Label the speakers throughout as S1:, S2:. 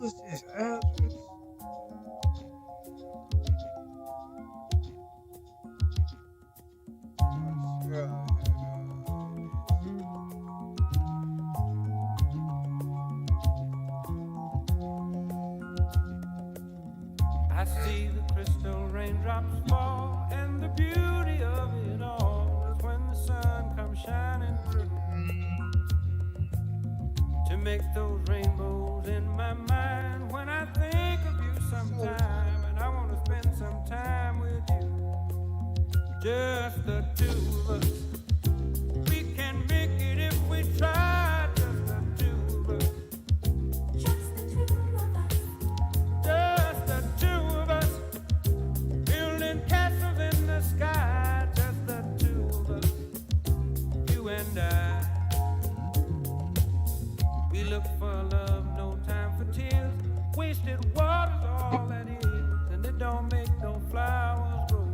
S1: was this? Algebra?
S2: I see the crystal raindrops fall, and the beauty of it all is when the sun comes shining through to make those rainbows in my mind. When I think of you sometime, and I want to spend some time with you, just the two of us. We can make it if we try, just the two of us. Just the two of us. Just the two of us. Building castles in the sky, just the two of us. You and I. We look for love, no time for tears. Wasted water's all that is, and it don't make no flowers grow.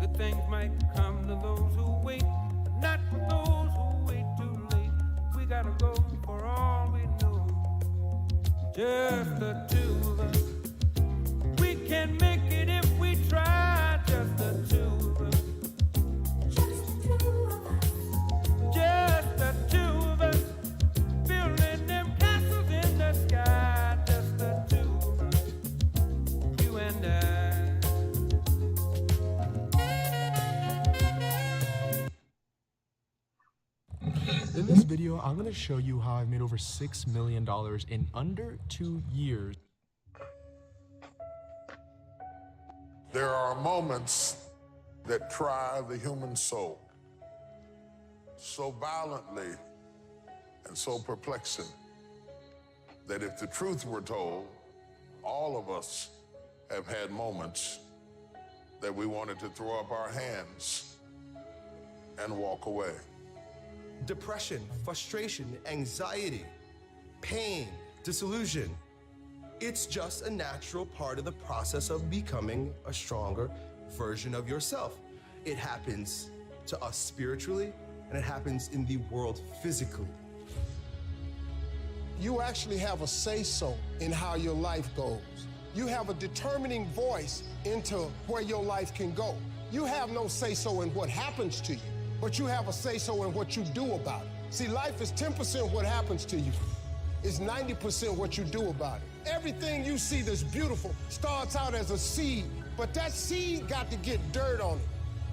S2: Good things might come to those who wait, but not for those who wait too late. We gotta go for all we know. Just the two of us. We can make it if we try. Just the two of us. Just the two of us. Just the two of us. Building them castles in the sky. Just the two of us. You and I.
S3: In this video, I'm going to show you how I've made over $6 million in under 2 years.
S4: There are moments that try the human soul so violently and so perplexing that if the truth were told, all of us have had moments that we wanted to throw up our hands and walk away.
S5: Depression, frustration, anxiety, pain, disillusion. It's just a natural part of the process of becoming a stronger version of yourself. It happens to us spiritually, and it happens in the world physically.
S6: You actually have a say-so in how your life goes. You have a determining voice into where your life can go. You have no say-so in what happens to you, but you have a say-so in what you do about it. See, life is 10% what happens to you. It's 90% what you do about it. Everything you see that's beautiful starts out as a seed, but that seed got to get dirt on it.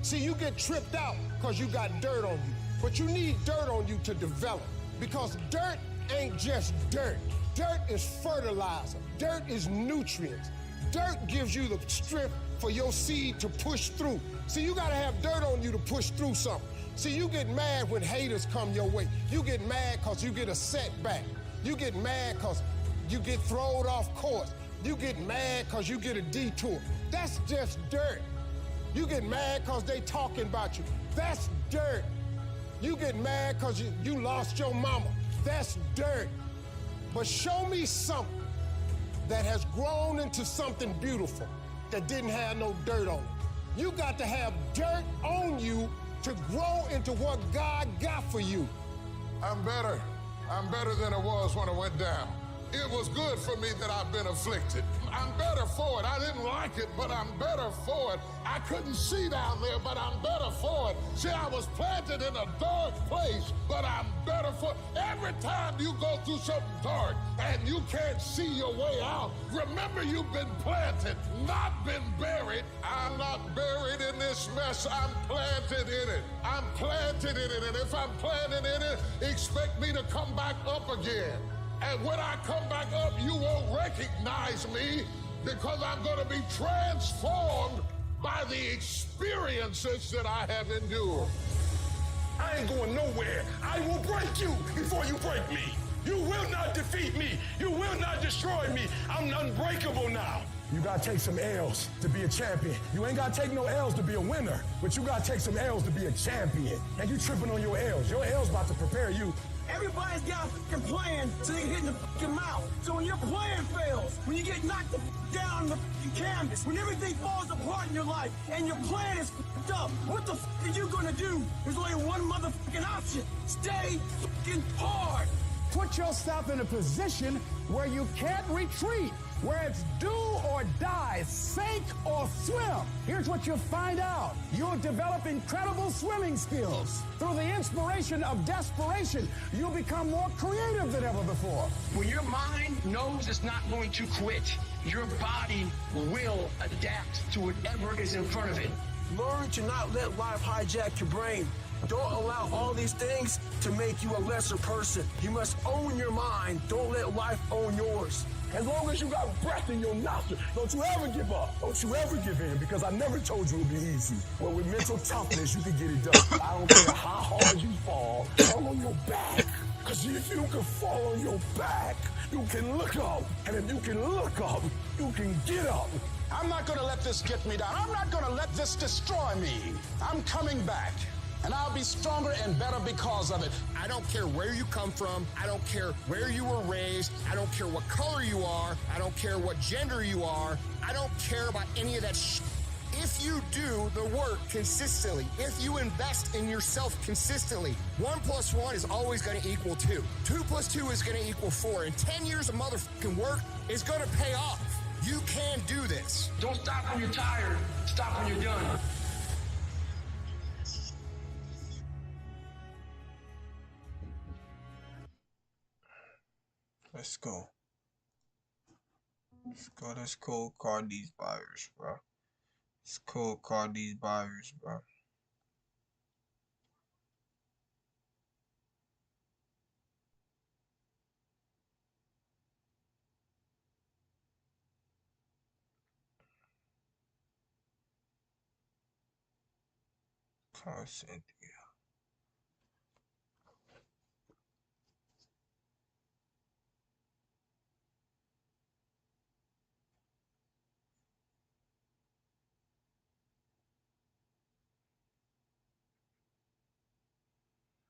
S6: See, you get tripped out because you got dirt on you, but you need dirt on you to develop, because dirt ain't just dirt. Dirt is fertilizer. Dirt is nutrients. Dirt gives you the strength for your seed to push through. See, you gotta have dirt on you to push through something. See, you get mad when haters come your way. You get mad because you get a setback. You get mad because you get thrown off course. You get mad because you get a detour. That's just dirt. You get mad because they talking about you. That's dirt. You get mad because you lost your mama. That's dirt. But show me something that has grown into something beautiful that didn't have no dirt on it. You got to have dirt on you to grow into what God got for you.
S4: I'm better. I'm better than I was when I went down. It was good for me that I've been afflicted. I'm better for it. I didn't like it, but I'm better for it. I couldn't see down there, but I'm better for it. See, I was planted in a dark place, but I'm better for it. Every time you go through something dark and you can't see your way out, remember you've been planted, not been buried. I'm not buried in this mess. I'm planted in it. I'm planted in it. And if I'm planted in it, expect me to come back up again. And when I come back up, you won't recognize me because I'm going to be transformed by the experiences that I have endured.
S7: I ain't going nowhere. I will break you before you break me. You will not defeat me. You will not destroy me. I'm unbreakable now. You gotta take some L's to be a champion. You ain't gotta take no L's to be a winner, but you gotta take some L's to be a champion. And you tripping on your L's. Your L's about to prepare you.
S8: Everybody's got a fucking plan so they can hit in the fucking mouth. So when your plan fails, when you get knocked the down on the fucking canvas, when everything falls apart in your life and your plan is fucked up, what the fuck are you gonna do? There's only one motherfucking option. Stay fucking hard.
S1: Put yourself in a position where you can't retreat, where it's do or die, sink or swim. Here's what you'll find out. You'll develop incredible swimming skills. Through the inspiration of desperation, you'll become more creative than ever before.
S8: When your mind knows it's not going to quit, your body will adapt to whatever is in front of it. Learn to not let life hijack your brain. Don't allow all these things to make you a lesser person. You must own your mind. Don't let life own yours. As long as you got breath in your nostrils, don't you ever give up. Don't you ever give in, because I never told you it would be easy. But with mental toughness, you can get it done. I don't care how hard you fall on your back. Because if you can fall on your back, you can look up. And if you can look up, you can get up.
S6: I'm not going to let this get me down. I'm not going to let this destroy me. I'm coming back. And I'll be stronger and better because of it.
S9: I don't care where you come from. I don't care where you were raised. I don't care what color you are. I don't care what gender you are. I don't care about any of that shit. If you do the work consistently, if you invest in yourself consistently, 1 + 1 is always going to equal 2. 2 + 2 is going to equal 4. And 10 years of motherfucking work is going to pay off. You can do this.
S8: Don't stop when you're tired. Stop when you're done.
S10: Let's go. Let's cold card these buyers, bro. Let's cold card these buyers, bro. Call Cynthia.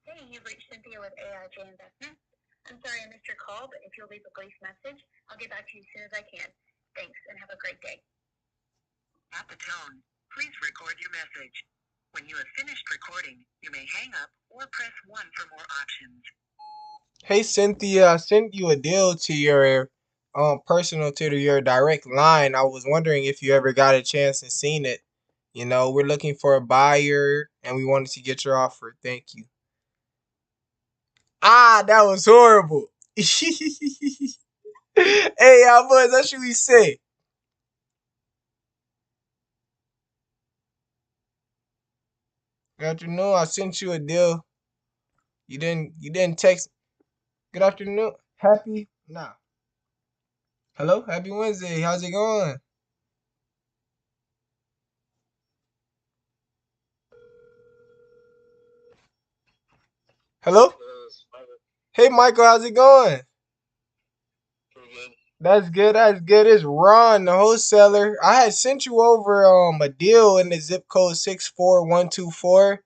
S11: Hey, you've reached Cynthia with AIJ Investments. I'm sorry I missed your call, but if you'll leave a brief message, I'll get back to you as soon as I can. Thanks, and have a great day.
S12: At the tone, please record your message. When you have finished recording, you may hang up or press 1 for more options.
S10: Hey Cynthia, I sent you a deal to your personal to your direct line. I was wondering if you ever got a chance and seen it. You know, we're looking for a buyer and we wanted to get your offer. Thank you. Ah, that was horrible. Hey, y'all boys, what should we say? Good afternoon. I sent you a deal. You didn't text. Good afternoon. Hello? Happy Wednesday. How's it going? Hello? Hey Michael, how's it going? That's good. It's Ron, the wholesaler. I had sent you over a deal in the zip code 64124.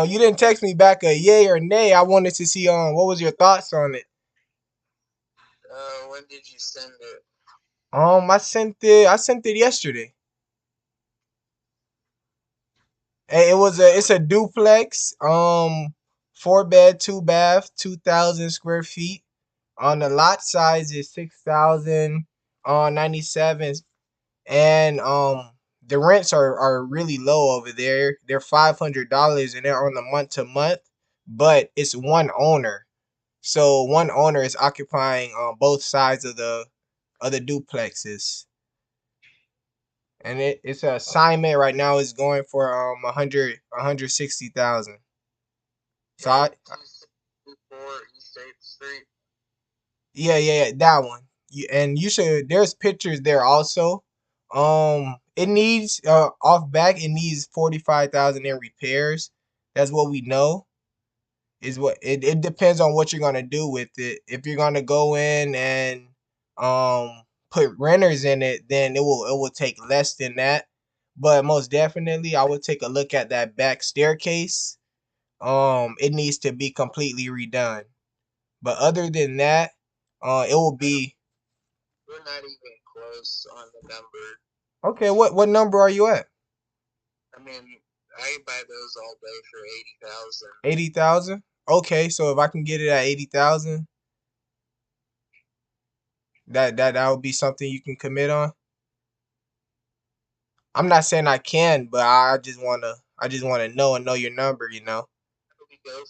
S10: You didn't text me back a yay or nay. I wanted to see what was your thoughts on it.
S13: When did you send it?
S10: I sent it yesterday. Hey, it's a duplex, 4-bed, 2-bath, 2,000 square feet. On the lot size is 6,097, and the rents are really low over there. They're $500 and they're on the month to month, but it's one owner. So one owner is occupying both sides of the duplexes. And it's an assignment right now is going for 160,000. So yeah, that one. And you should. There's pictures there also. It needs off back. It needs 45,000 in repairs. That's what we know. Is what it depends on what you're gonna do with it. If you're gonna go in and put renters in it, then it will take less than that. But most definitely, I would take a look at that back staircase. It needs to be completely redone. But other than that, it will be.
S13: We're not even close on the number.
S10: Okay, what number are you at?
S13: I mean, I buy those all day for 80,000.
S10: 80,000? Okay, so if I can get it at 80,000, That would be something you can commit on. I'm not saying I can, but I just wanna know your number.
S13: We go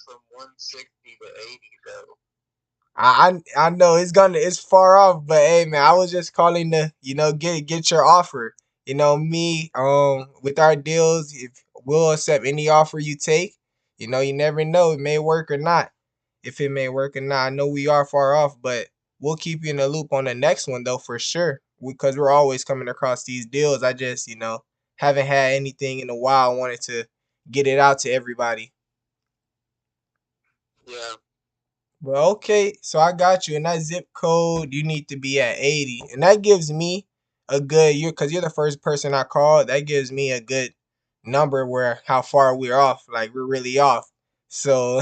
S13: from 160 to 80 though.
S10: I know it's far off, but hey man, I was just calling to get your offer. Me with our deals, if we'll accept any offer you take. You never know, it may work or not. If it may work or not, I know we are far off, but we'll keep you in the loop on the next one though for sure. Because we're always coming across these deals. I just haven't had anything in a while. I wanted to get it out to everybody.
S13: Yeah.
S10: Well, okay, so I got you. And that zip code, you need to be at 80. And that gives me a good because you're the first person I called. That gives me a good number where how far we're off. Like we're really off. So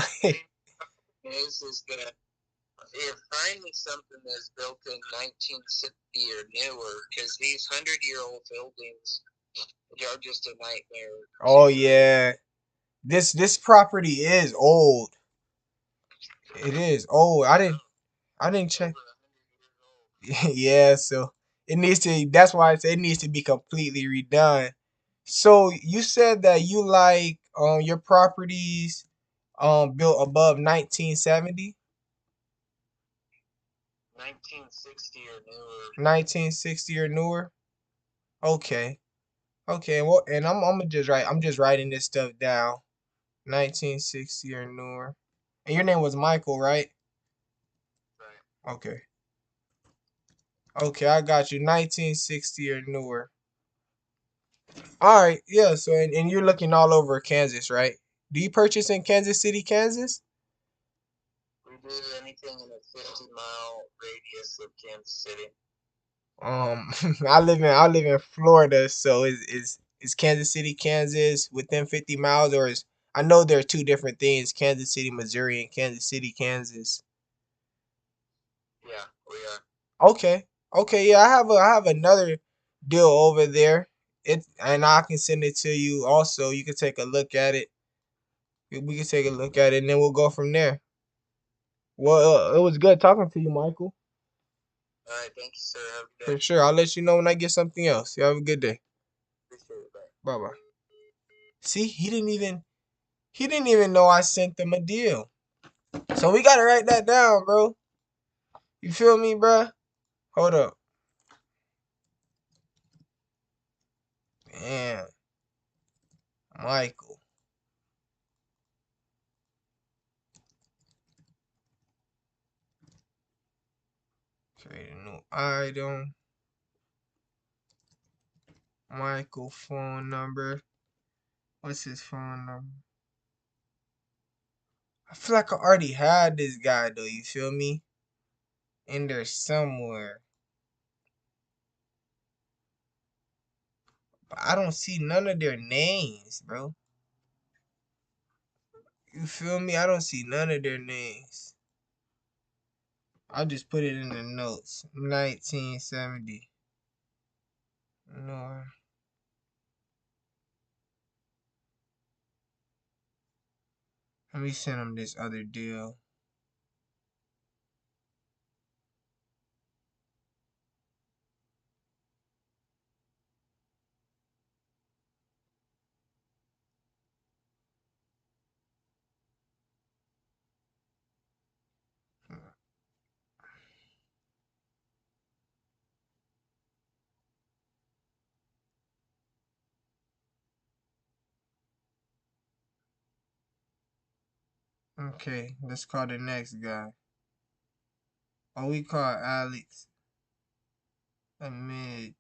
S13: Is that find me something that's built in 1960 or newer, because these 100-year-old buildings are just a nightmare.
S10: oh yeah. This property is old. It is old. I didn't check. Yeah, so that's why I say it needs to be completely redone. So you said that you like your properties built above 1970,
S13: 1960 or newer.
S10: 1960 or newer. Okay. Okay, well, and I'm just writing this stuff down. 1960 or newer. And your name was Michael, right?
S13: Right.
S10: Okay. Okay, I got you. 1960 or newer. All right, yeah. So, and you're looking all over Kansas, right? Do you purchase in Kansas City, Kansas?
S13: We do anything in a 50-mile radius of Kansas City.
S10: I live in Florida, so is Kansas City, Kansas within 50 miles, or is I know there are two different things: Kansas City, Missouri, and Kansas City, Kansas.
S13: Yeah, we are.
S10: Okay, okay, yeah. I have another deal over there. And I can send it to you. Also, you can take a look at it. We can take a look at it, and then we'll go from there. Well, it was good talking to you, Michael.
S13: All right, thank you, sir. Have a good
S10: For
S13: day.
S10: sure. I'll let you know when I get something else. You have a good day.
S13: Appreciate it. Bye.
S10: Bye bye. See, he didn't even know I sent them a deal. So we gotta write that down, bro. You feel me, bro? Hold up. Damn. Michael. Create a new item. Michael phone number. What's his phone number? I feel like I already had this guy though, you feel me? In there somewhere. But I don't see none of their names, bro. You feel me? I don't see none of their names. I'll just put it in the notes. 1970. No. Let me send him this other deal. Okay, let's call the next guy. Oh, we call Alex. Amid.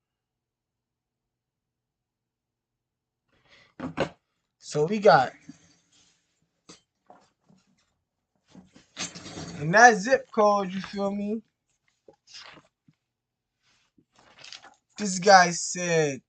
S10: So we got in that zip code, you feel me? This guy said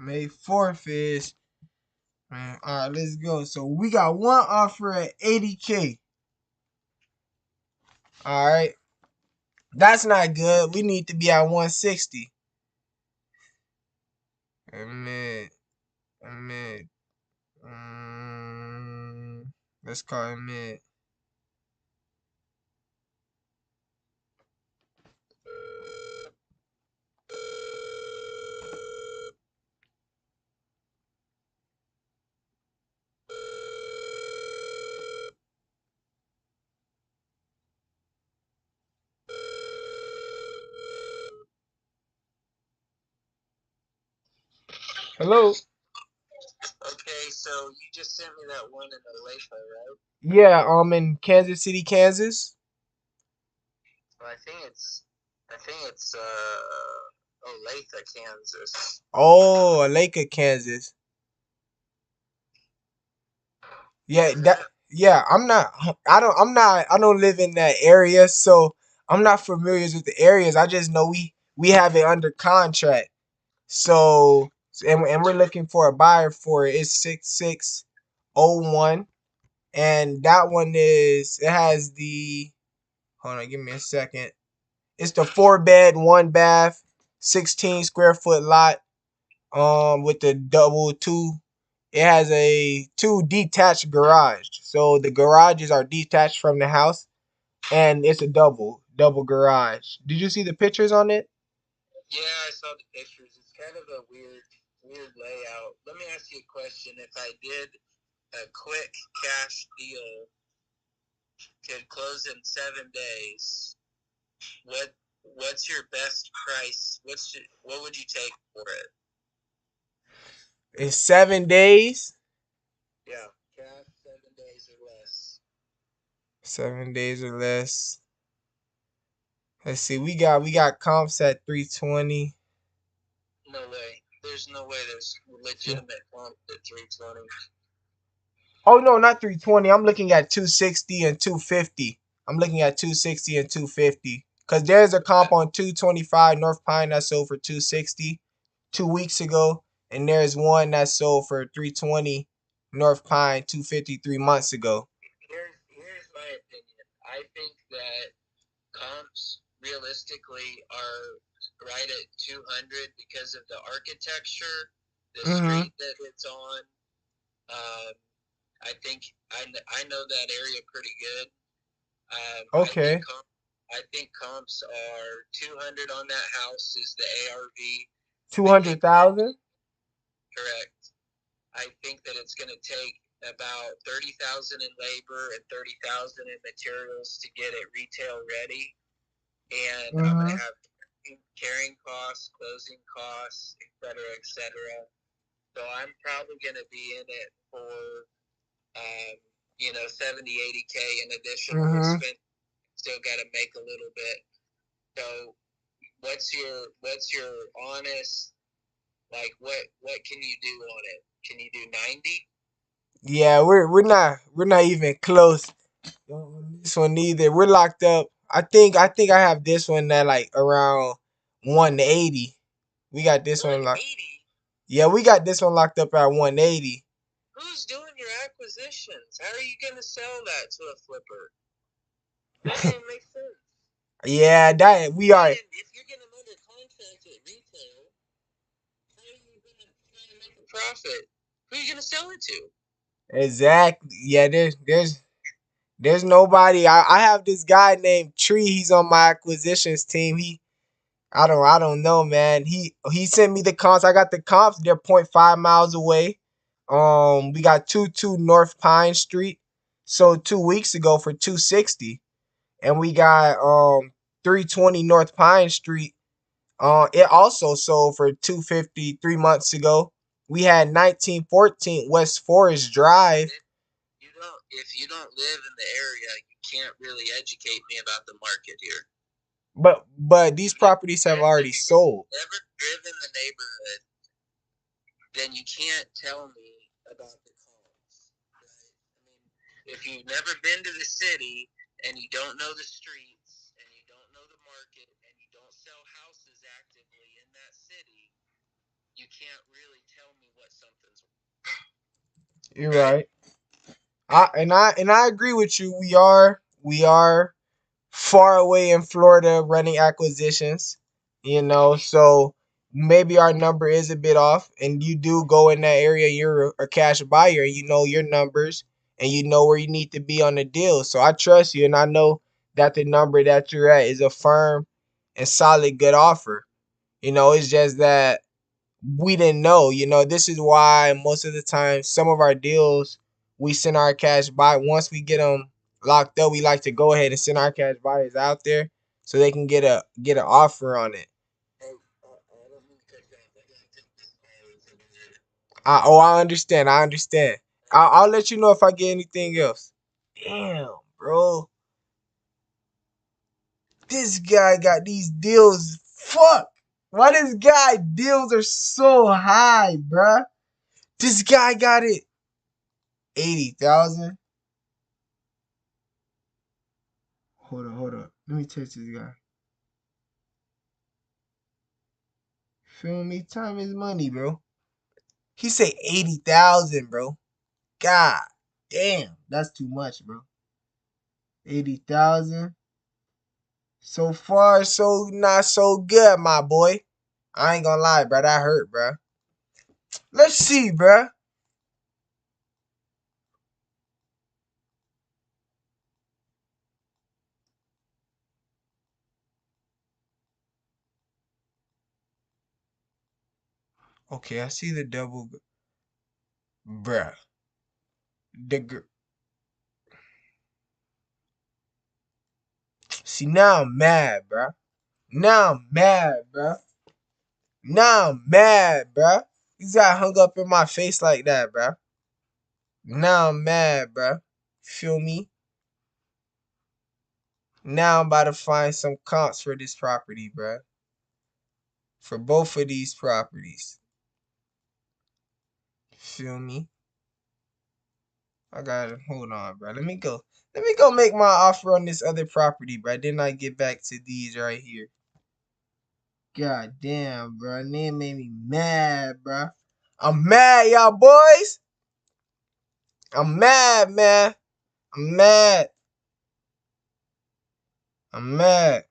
S10: May 4th is, man. All right, let's go. So we got one offer at 80K. All right. That's not good. We need to be at 160. Admit. Let's call it mid. Hello.
S13: Okay, so you just sent me that one in Olathe, right?
S10: Yeah, in Kansas City, Kansas.
S13: Well, I think it's Olathe, Kansas.
S10: Oh, Lake of Kansas. Yeah, I don't live in that area, so I'm not familiar with the areas. I just know we have it under contract. So and we're looking for a buyer for it. It's 6601. And that one it has the, hold on, give me a second. It's the 4-bed, 1-bath, 16 square foot lot. With the double two. It has a 2 detached garage. So the garages are detached from the house, and it's a double garage. Did you see the pictures on it?
S13: Yeah, I saw the pictures. It's kind of a weird layout. Let me ask you a question. If I did a quick cash deal, could close in 7 days, what's your best price? What would you take for it?
S10: It's 7 days.
S13: Yeah, cash 7 days or less.
S10: 7 days or less. Let's see. We got comps at 320.
S13: No way. There's no way there's legitimate comp at 320.
S10: Oh no, not 320. I'm looking at 260 and 250. I'm looking at 260 and 250. Cause there's a comp on 225 North Pine that sold for 260 2 weeks ago, and there's one that sold for 320 North Pine 250 3 months ago.
S13: Here's my opinion. I think that comps realistically are right at 200 because of the architecture, the street that it's on. I think I know that area pretty good.
S10: Okay.
S13: I think comps are 200 on that house is the ARV.
S10: 200,000.
S13: Correct. I think that it's going to take about 30,000 in labor and 30,000 in materials to get it retail ready, and I'm going to have carrying costs, closing costs, et cetera. So I'm probably going to be in it for 70, 80K in additional expense. Still got to make a little bit. So what's your honest, like, what can you do on it? Can you do 90?
S10: Yeah, we're not even close on this one either. We're locked up. I think I have this one at like around 180. We got this one locked. Yeah, we got this one locked up at 180.
S13: Who's doing your acquisitions? How are you going to sell that to a flipper? That doesn't make sense.
S10: Yeah, that we are.
S13: If you're getting them under contract at retail, how are you going to try to make a profit? Who are you going to sell it to?
S10: Exactly. Yeah, there's nobody. I have this guy named Tree. He's on my acquisitions team. I don't know, man. He sent me the comps. I got the comps. They're 0.5 miles away. We got 22 North Pine Street. Sold 2 weeks ago for 260. And we got 320 North Pine Street. It also sold for 250 3 months ago. We had 1914 West Forest Drive.
S13: If you don't live in the area, you can't really educate me about the market here.
S10: But these properties have already sold.
S13: Never driven the neighborhood, then you can't tell me about the comps, right? I mean, if you've never been to the city and you don't know the streets and you don't know the market and you don't sell houses actively in that city, you can't really tell
S10: You're right. I agree with you. We are far away in Florida running acquisitions, so maybe our number is a bit off, and you do go in that area, you're a cash buyer, and you know your numbers, and you know where you need to be on the deal. So I trust you, and I know that the number that you're at is a firm and solid good offer. It's just that we didn't know. This is why most of the time some of our deals we send our cash buy once we get them locked up. We like to go ahead and send our cash buyers out there so they can get an offer on it. I understand. I understand. I'll let you know if I get anything else. Damn, bro. This guy got these deals. Fuck. Why this guy deals are so high, bruh? This guy got it 80,000. Hold up. Let me text this guy. Feel me? Time is money, bro. He say 80,000, bro. God damn, that's too much, bro. 80,000. So far, so not so good, my boy. I ain't gonna lie, bro. That hurt, bro. Let's see, bro. Okay, I see the double, bruh. See, now I'm mad, bruh. Now I'm mad, bruh. Now I'm mad, bruh. You got hung up in my face like that, bruh. Now I'm mad, bruh. Feel me? Now I'm about to find some comps for this property, bruh. For both of these properties. Feel me? I gotta hold on, bruh. Let me go make my offer on this other property, bruh. Then I get back to these right here. God damn, bruh. Nigga made me mad, bruh. I'm mad, y'all boys. I'm mad, man. I'm mad. I'm mad.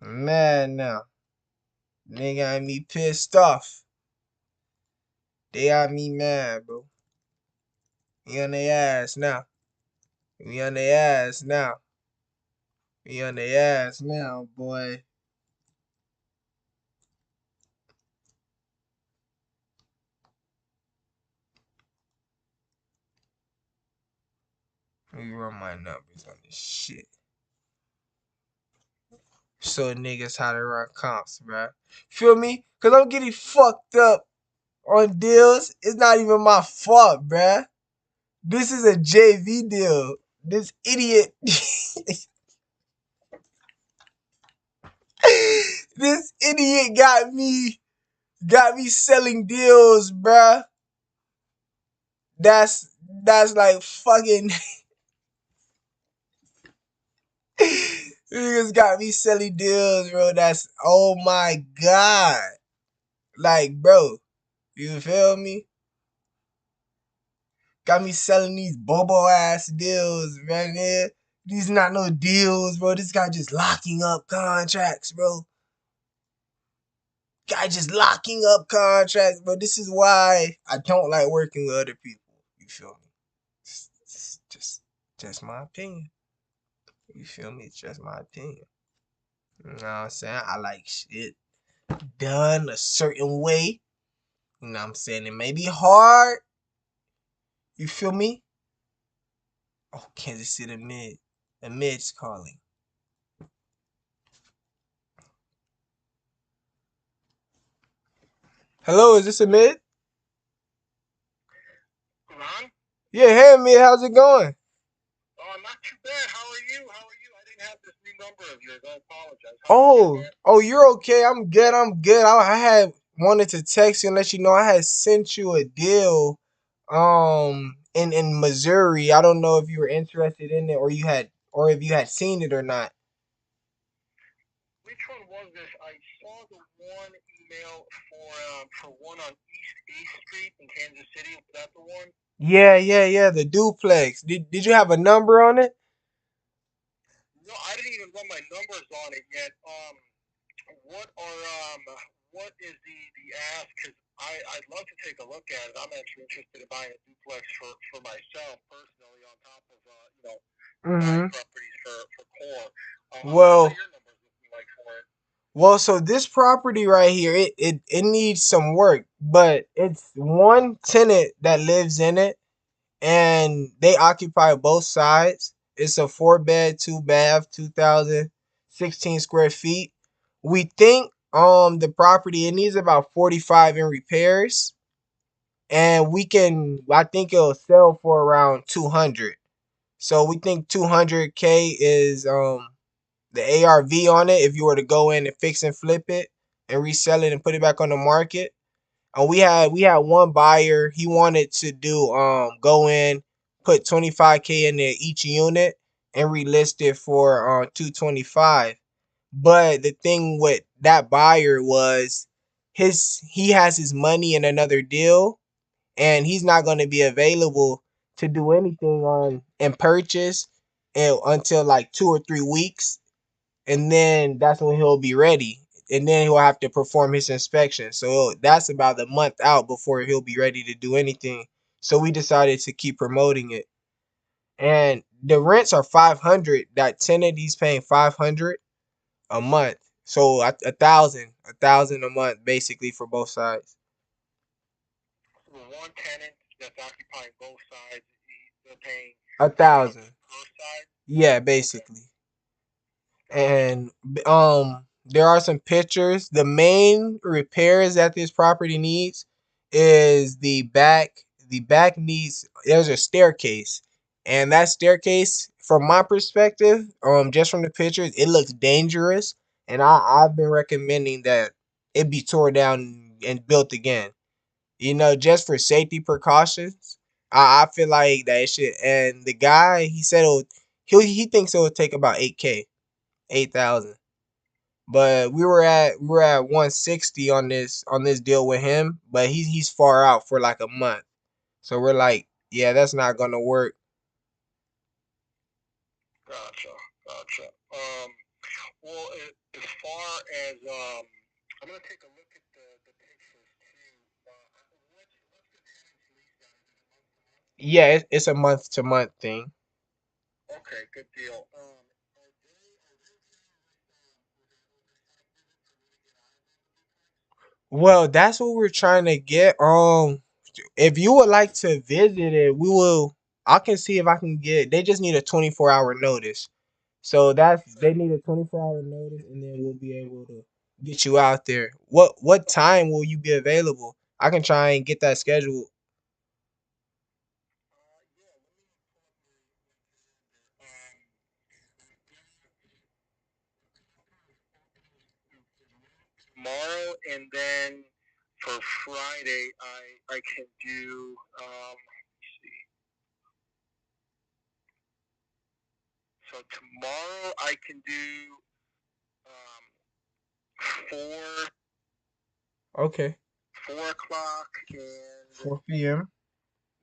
S10: I'm mad now. They got me pissed off. They got me mad, bro. We on their ass now. We on their ass now. We on their ass now, boy. Let me run my numbers on this shit. Show niggas how to run comps, bruh. Feel me? Cause I'm getting fucked up on deals. It's not even my fault, bruh. This is a JV deal. This idiot. This idiot got me selling deals, bruh. That's like fucking niggas got me selling deals, bro. That's, oh my god. Like, bro, you feel me? Got me selling these bobo ass deals, man. These not no deals, bro. This guy just locking up contracts, bro. Guy just locking up contracts, bro. This is why I don't like working with other people. You feel me? It's just my opinion. You feel me? It's just my opinion. You know what I'm saying? I like shit done a certain way. You know what I'm saying? It may be hard. You feel me? Oh, Kansas City mid. The mid's calling. Hello, is this a mid?
S9: Ron?
S10: Yeah, hey mid, how's it going?
S9: Oh, not too bad. How are you? I didn't have this new number of yours. I apologize.
S10: Oh, you're okay. I'm good. I had wanted to text you and let you know I had sent you a deal in Missouri. I don't know if you were interested in it or if you had seen it or not.
S9: Which one was this? I saw the one in
S13: email for one on East 8th Street in Kansas City. Is that the one?
S10: Yeah. The duplex. Did you have a number on it?
S13: No, I didn't even run my numbers on it yet. What are what is the ask? Because I'd love to take a look at it. I'm actually interested in buying a duplex for myself personally, on top of buying
S10: Mm-hmm.
S13: properties for core. What are
S10: Well,
S13: your numbers looking like for it?
S10: so this property right here, it needs some work, but it's one tenant that lives in it, and they occupy both sides. It's a 4 bed, 2 bath, 2,016 square feet. We think the property, it needs about 45 in repairs, and I think it'll sell for around 200. So we think 200K is the ARV on it if you were to go in and fix and flip it and resell it and put it back on the market. And we had one buyer. He wanted to do go in, put 25K in there each unit and relist it for 225. But the thing with that buyer was he has his money in another deal, and he's not going to be available to do anything on and purchase until like 2 or 3 weeks, and then that's when he'll be ready, and then he'll have to perform his inspection. So that's about a month out before he'll be ready to do anything. So we decided to keep promoting it, and the rents are 500. That tenant, he's paying 500 a month, so a thousand a month basically for both sides.
S13: So the one tenant that's occupying both sides, they're paying
S10: A
S13: 500
S10: thousand,
S13: per side.
S10: yeah,
S13: Okay,
S10: basically. And there are some pictures. The main repairs that this property needs is the back needs, there's a staircase, and that staircase, from my perspective, just from the pictures, it looks dangerous, and I've been recommending that it be tore down and built again, just for safety precautions. I feel like that it should. And the guy, he said he thinks it would take about 8K, 8,000. But we were at 160 on this deal with him, but he's far out for like a month. So we're like, yeah, that's not gonna work.
S13: gotcha, gotcha. Well, as far as I'm gonna take a look at the pictures too. What's the tenant's lease down? Is it a month to month?
S10: Yeah, it's a month to month thing.
S13: Okay, good deal. Are they
S10: Well, that's what we're trying to get. If you would like to visit it, we will. I can see if I can get. They just need a 24-hour notice. So they need a 24-hour notice, and then we'll be able to get you out there. What time will you be available? I can try and get that scheduled.
S13: tomorrow, and then for Friday, I can do. Let's see. So tomorrow I can do four
S10: Okay.
S13: 4 o'clock and
S10: 4 p.m.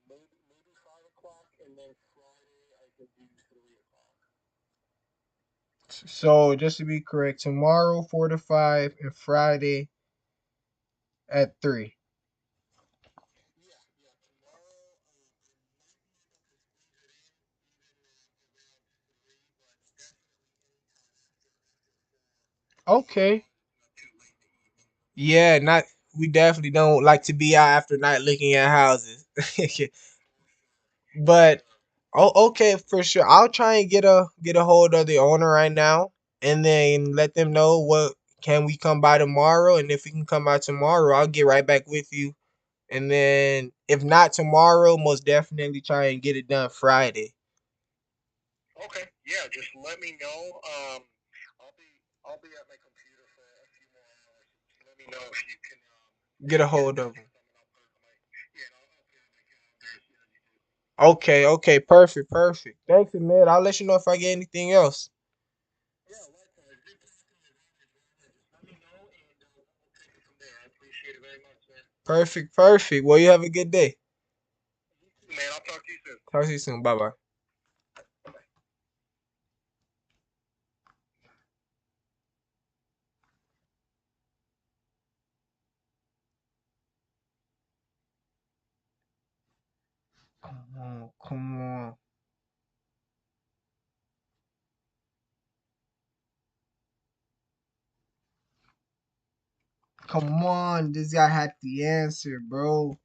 S13: maybe 5 o'clock, and then Friday I can do 3 o'clock.
S10: So just to be correct, tomorrow 4 to 5 and Friday at 3.
S13: Yeah, yeah. Tomorrow I might be able to squeeze it in even around 3, but definitely anytime after 4.
S10: Okay.
S13: It's not too late in the evening.
S10: Yeah, not we definitely don't like to be out after night looking at houses.
S13: For
S10: But
S13: sure.
S10: okay, for sure. I'll try and get a hold of the owner right now, and then let them know what can we come by tomorrow, and if we can come by tomorrow, I'll get right back with you. And then if not tomorrow, most definitely try and get it done Friday.
S13: Okay, yeah, just let me know. I'll be I'll be at my computer for a few more hours. Just let me know if you can
S10: Get a
S13: get it
S10: hold
S13: done
S10: of
S13: for
S10: them.
S13: some, and I'll put it on my yeah, and I'll put it on my calendar as soon as you do.
S10: Okay, perfect. Thanks, man. I'll let you know if I get anything else.
S13: Yeah, likewise. Good talking to you, Ron, as well. Just let me know, and we'll take it from there.
S10: Perfect. Well, you have a good day.
S7: Man, I'll talk to you soon.
S10: Talk to you soon. Bye bye. Come on. Come on. This guy had the answer, bro.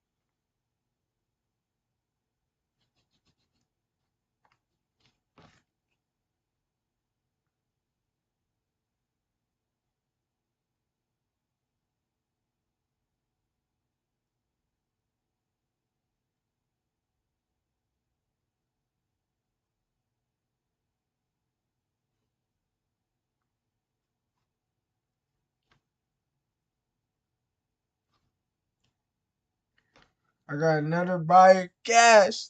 S10: I got another buyer cash.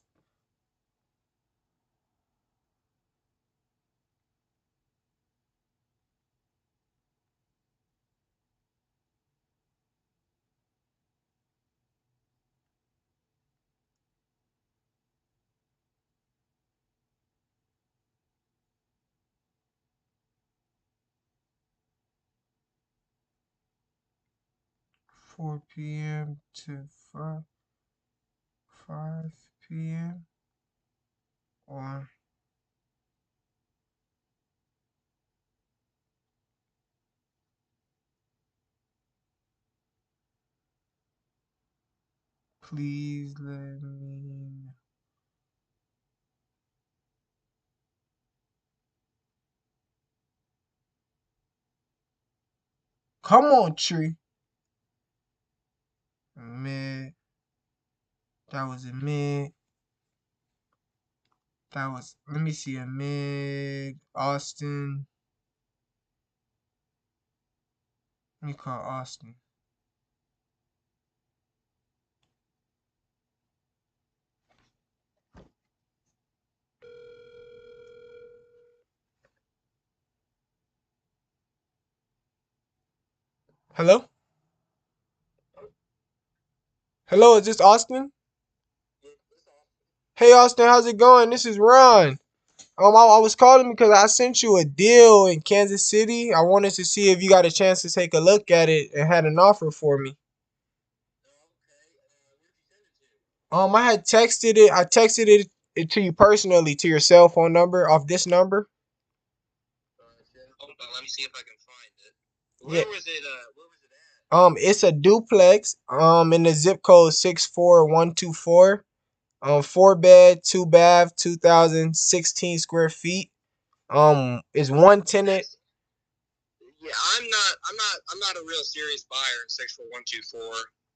S10: Four p.m. to 5 p.m. or please let me. Come on, tree. Mid. That was a mid. That was. Let me see a mid. Austin. Let me call Austin. Hello? Hello, is this Austin? Hey, Austin, how's it going? This is Ron. I was calling because I sent you a deal in Kansas City. I wanted to see if you got a chance to take a look at it and had an offer for me. I had texted it. I texted it to you personally to your cell phone number off this number.
S13: Hold on, let me see if I can find it.
S10: Yeah.
S13: Where was it at?
S10: It's a duplex. In the zip code 64124. 4 bed, 2 bath, 2016 square feet. It's one tenant.
S13: Yeah, I'm not a real serious buyer in 64124.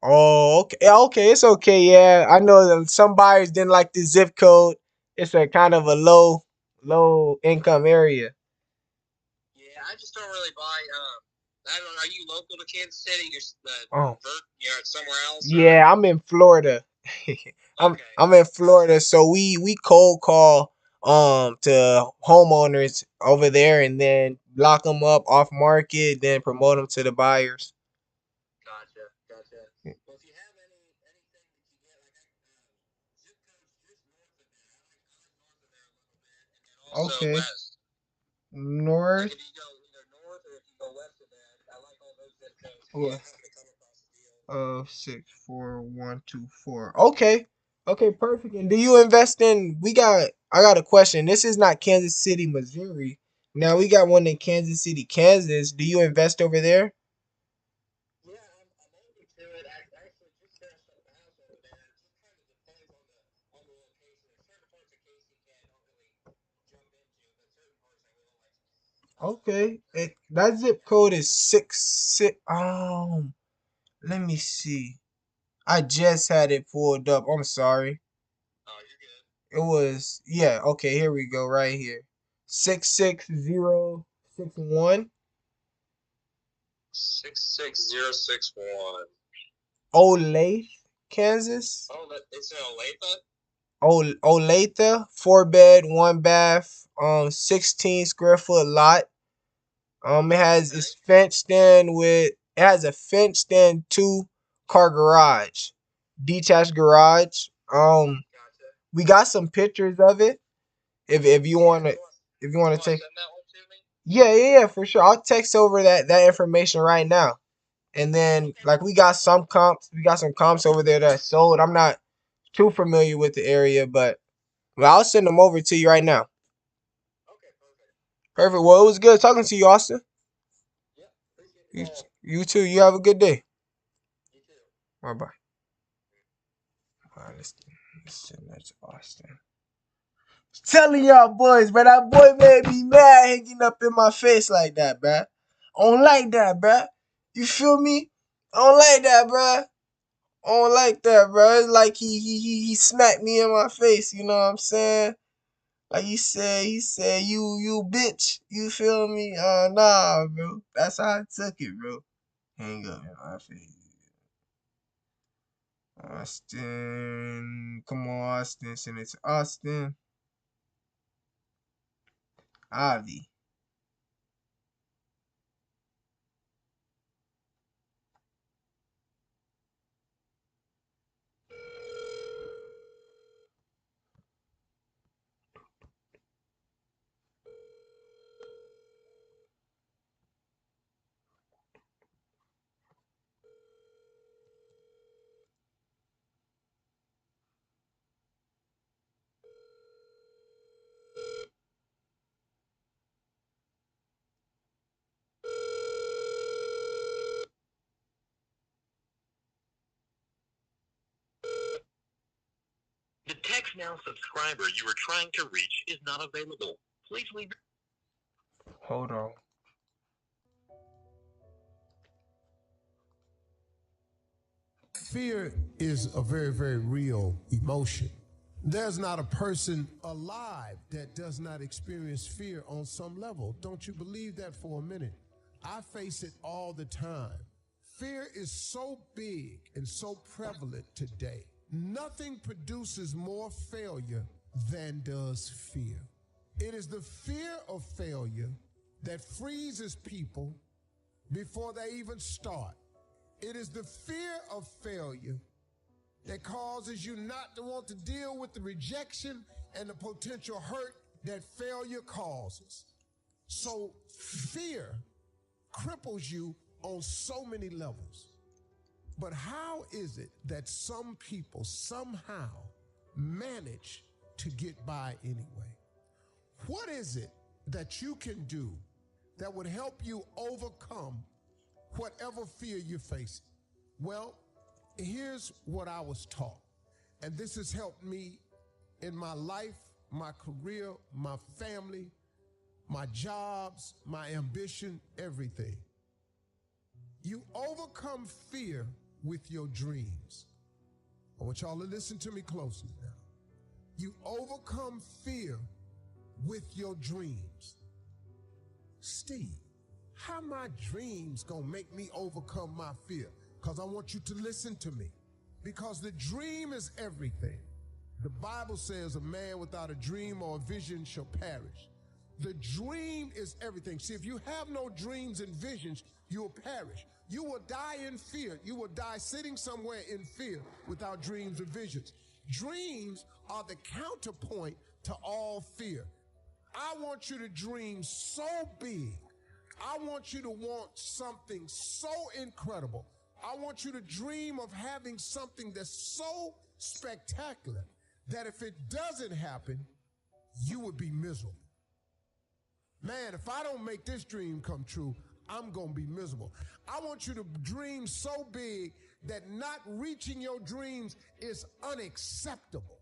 S10: Oh, okay. Yeah, okay, it's okay. Yeah, I know that some buyers didn't like the zip code. It's a kind of a low income area.
S13: Yeah, I just don't really buy. I don't know. Are you local to Kansas City?
S10: Oh,
S13: You're somewhere else?
S10: yeah, I'm in Florida. I'm in Florida, so we cold call to homeowners over there and then lock them up off market, then promote them to the buyers.
S13: Gotcha. Well, if you have anything that you get, zip codes just north of that. I like north of there a little bit, and then also
S10: Okay.
S13: west.
S10: North.
S13: Like if you go either north or if you go west of that, I like all those zip codes. If you
S10: What?
S13: happen to come across a deal.
S10: 64124. Okay. Okay, perfect. And do you invest in I got a question. This is not Kansas City, Missouri. Now we got one in Kansas City, Kansas. Do you invest over there?
S13: Yeah, I'm open to it. I actually just finished up a house over there. It just kind of depends on the location. There's certain parts of KCK I don't really jump into, but certain parts I will like.
S10: Okay. That zip code is 66. Let me see. I just had it pulled up. I'm sorry.
S13: Oh, you're good.
S10: It was, yeah, okay, here we go, right here. 66061.
S13: 66061.
S10: Olathe, Kansas.
S13: Oh, it's in Olathe?
S10: Olathe, 4 bed, 1 bath, 16 square foot lot. It has a fenced in 2 car garage, detached garage. We got some pictures of it. If you want to, if you want to take, yeah, for sure. I'll text over that information right now. And then like we got some comps over there that sold. I'm not too familiar with the area, but well, I'll send them over to you right now. Perfect. Well, it was good talking to you, Austin. You too. You have a good day. Bye bye. All right, let's send that to Austin. Telling y'all boys, bro, that boy made me mad hanging up in my face like that, bro. I don't like that, bro. You feel me? I don't like that, bro. I don't like that, bro. It's like he smacked me in my face. You know what I'm saying? Like he said, you bitch. You feel me? Nah, bro. That's how I took it, bro. Hang up in my face. Austin, come on, Austin. Send it to Austin. Avi.
S14: The Text Now subscriber you are trying to reach is not available. Please leave.
S10: Hold on.
S6: Fear is a very, very real emotion. There's not a person alive that does not experience fear on some level. Don't you believe that for a minute? I face it all the time. Fear is so big and so prevalent today. Nothing produces more failure than does fear. It is the fear of failure that freezes people before they even start. It is the fear of failure that causes you not to want to deal with the rejection and the potential hurt that failure causes. So fear cripples you on so many levels. But how is it that some people somehow manage to get by anyway? What is it that you can do that would help you overcome whatever fear you're facing? Well, here's what I was taught, and this has helped me in my life, my career, my family, my jobs, my ambition, everything. You overcome fear with your dreams. I want y'all to listen to me closely now. You overcome fear with your dreams. Steve, how my dreams gonna make me overcome my fear? Because I want you to listen to me. Because the dream is everything. The Bible says a man without a dream or a vision shall perish. The dream is everything. See, if you have no dreams and visions, you will perish. You will die in fear. You will die sitting somewhere in fear without dreams or visions. Dreams are the counterpoint to all fear. I want you to dream so big. I want you to want something so incredible. I want you to dream of having something that's so spectacular that if it doesn't happen, you would be miserable. Man, if I don't make this dream come true, I'm going to be miserable. I want you to dream so big that not reaching your dreams is unacceptable.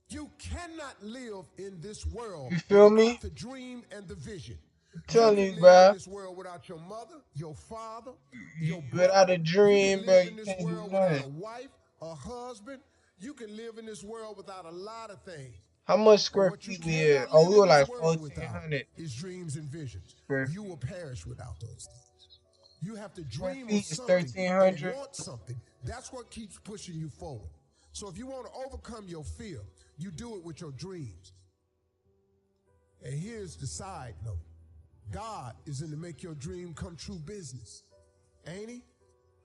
S6: You cannot live in this world
S10: You feel me?
S6: without the dream and the vision.
S10: I'm telling you,
S6: live
S10: bro.
S6: in this world without your mother, your father, your brother.
S10: Without a dream,
S6: you
S10: bro,
S6: live
S10: you
S6: in this
S10: can't do
S6: world without a
S10: nothing.
S6: wife, a husband. You can live in this world without a lot of things.
S10: How much
S6: But
S10: square
S6: what you
S10: feet we at?
S6: cannot
S10: Oh,
S6: live
S10: we
S6: in
S10: were
S6: this
S10: like
S6: world without
S10: 1,400
S6: is dreams and visions.
S10: square
S6: You
S10: feet.
S6: will perish without those things. You have to
S10: Square
S6: dream of
S10: feet is
S6: something and
S10: 1,300.
S6: want something. That's what keeps pushing you forward. So if you want to overcome your fear, you do it with your dreams. And here's the side note. God is in the make your dream come true business. Ain't he?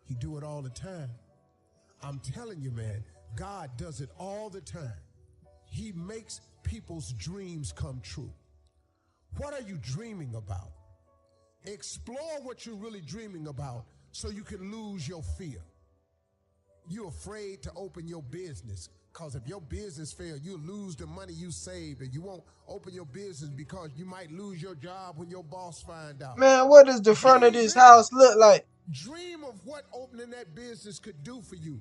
S6: He do it all the time. I'm telling you, man, God does it all the time. He makes people's dreams come true. What are you dreaming about? Explore what you're really dreaming about so you can lose your fear. You're afraid to open your business because if your business fails, you'll lose the money you saved, and you won't open your business because you might lose your job when your boss find out.
S10: Man, what does the front of this house look like?
S6: Dream of what opening that business could do for you.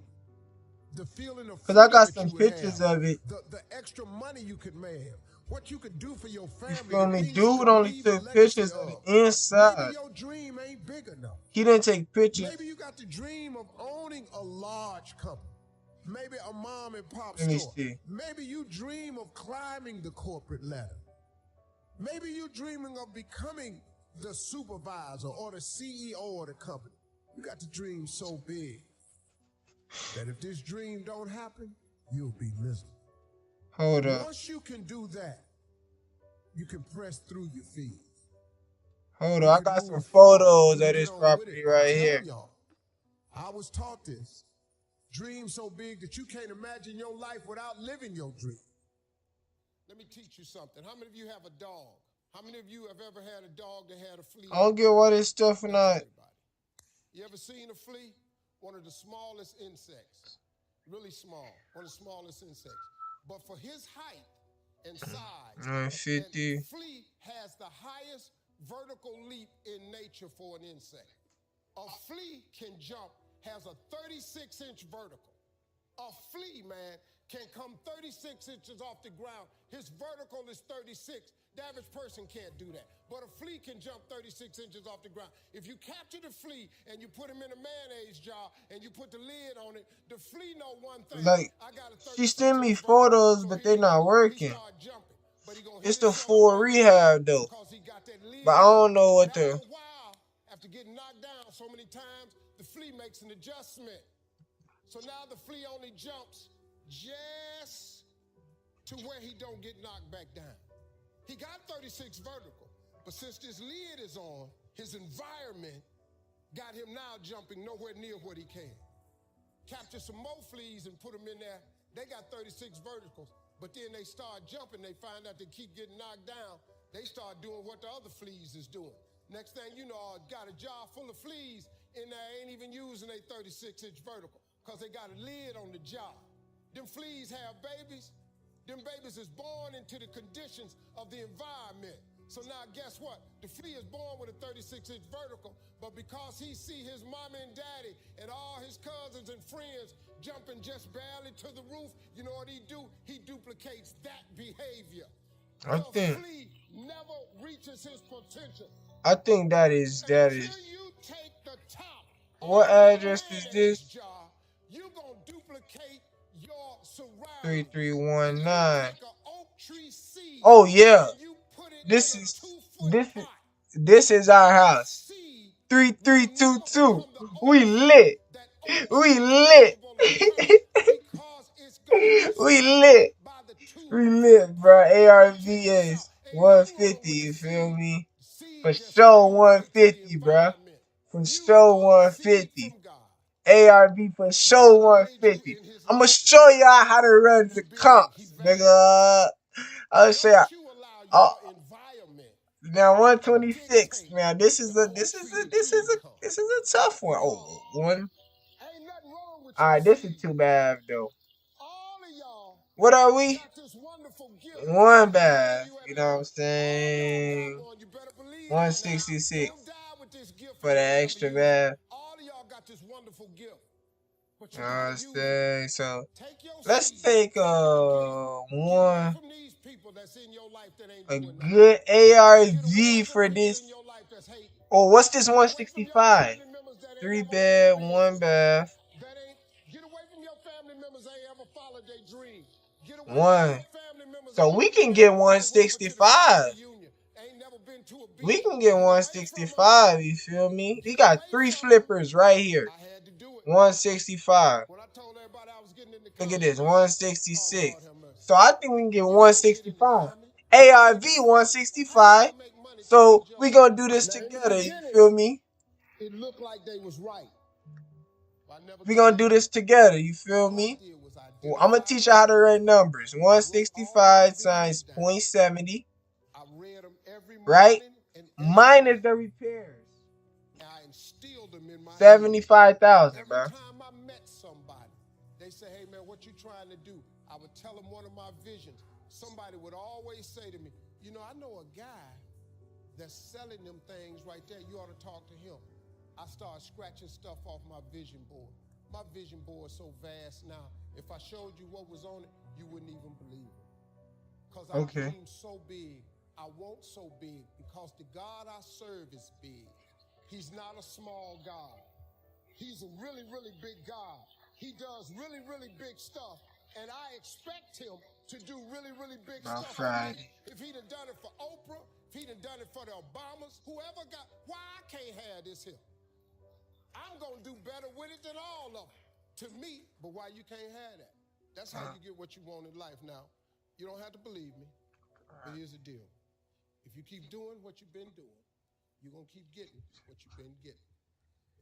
S6: The feeling of
S10: Because I
S6: freedom
S10: got
S6: that
S10: some
S6: you would
S10: pictures
S6: have,
S10: of it.
S6: the extra money you could make, what you could do for your family.
S10: You feel me?
S6: The things
S10: Dude
S6: you could
S10: only
S6: leave a
S10: took
S6: legacy
S10: pictures of
S6: of.
S10: the inside.
S6: Maybe your dream ain't big enough.
S10: He didn't take pictures.
S6: Maybe you got the dream of owning a large company. Maybe a mom and pop
S10: Let me
S6: store.
S10: see.
S6: Maybe you dream of climbing the corporate ladder. Maybe you're dreaming of becoming the supervisor or the CEO of the company. You got the dream so big that if this dream don't happen, you'll be miserable.
S10: Hold up.
S6: Once you can do that, you can press through your fears.
S10: Hold up. I got some photos of this property right here.
S6: I was taught this. Dream so big that you can't imagine your life without living your dream. Let me teach you something. How many of you have a dog? How many of you have ever had a dog that had a flea?
S10: I don't get why this stuff or not.
S6: You ever seen a flea? One of the smallest insects. Really small. One of the smallest insects. But for his height and size,
S10: 950.
S6: flea has the highest vertical leap in nature for an insect. A flea can jump, has a 36-inch vertical. A flea, man, can come 36 inches off the ground. His vertical is 36. The average person can't do that. But a flea can jump 36 inches off the ground. If you capture the flea and you put him in a mayonnaise jar and you put the lid on it, the flea know one thing.
S10: Like, she sent me photos, but they're not working. It's the full rehab, though. But I don't know what the...
S6: After getting knocked down so many times, the flea makes an adjustment. So now the flea only jumps just to where he don't get knocked back down. He got 36 vertical, but since this lid is on, his environment got him now jumping nowhere near what he can. Capture some more fleas and put them in there. They got 36 verticals, but then they start jumping. They find out they keep getting knocked down. They start doing what the other fleas is doing. Next thing you know, I got a jar full of fleas in there, ain't even using a 36-inch vertical because they got a lid on the jar. Them fleas have babies. Them babies is born into the conditions of the environment. So now guess what? The flea is born with a 36-inch vertical, but because he see his mama and daddy and all his cousins and friends jumping just barely to the roof, you know what he do? He duplicates that behavior.
S10: I
S6: The
S10: think...
S6: flea never reaches his potential.
S10: I think that is... What address is this? 3319. Oh yeah. This is our house. 3322. We lit. We lit. We lit. We lit, bro. ARVS 150, you feel me? For sure 150, bro. For sure 150. ARV for sure 150. I'm gonna show y'all how to run the comps, nigga. I'll show y'all. Now 126. Now this is a tough one. Oh, one. Alright, this is too bad though. What are we? One bath. You know what I'm saying? 166 for the extra bath. So let's take a good ARV for this. Oh, what's this 165? 3 bed, 1 bath. One. So we can get 165. We can get 165, you feel me? We got 3 flippers right here. 165. Look at this, 166. So I think we can get 165. ARV 165. So we gonna do this together, you feel me?
S6: It looked like they was right.
S10: We gonna do this together. You feel me? Well, I'm gonna teach you how to write numbers. 165 times 0.70, right? Minus the repairs. 75,000, bro.
S6: Every time I met somebody, they say, hey man, what you trying to do? I would tell them one of my visions. Somebody would always say to me, you know, I know a guy that's selling them things right there. You ought to talk to him. I started scratching stuff off my vision board. My vision board is so vast now. If I showed you what was on it, you wouldn't even believe it. Because I dream so big, I want so big, because the God I serve is big. He's not a small God. He's a really, really big God. He does really, really big stuff. And I expect him to do really, really big stuff for me. If he'd have done it for Oprah, if he'd have done it for the Obamas, whoever got, why I can't have this here? I'm going to do better with it than all of them. To me, but why you can't have that? That's how you get what you want in life. Now, you don't have to believe me, but here's the deal. If you keep doing what you've been doing, you're going to keep getting what you've been getting.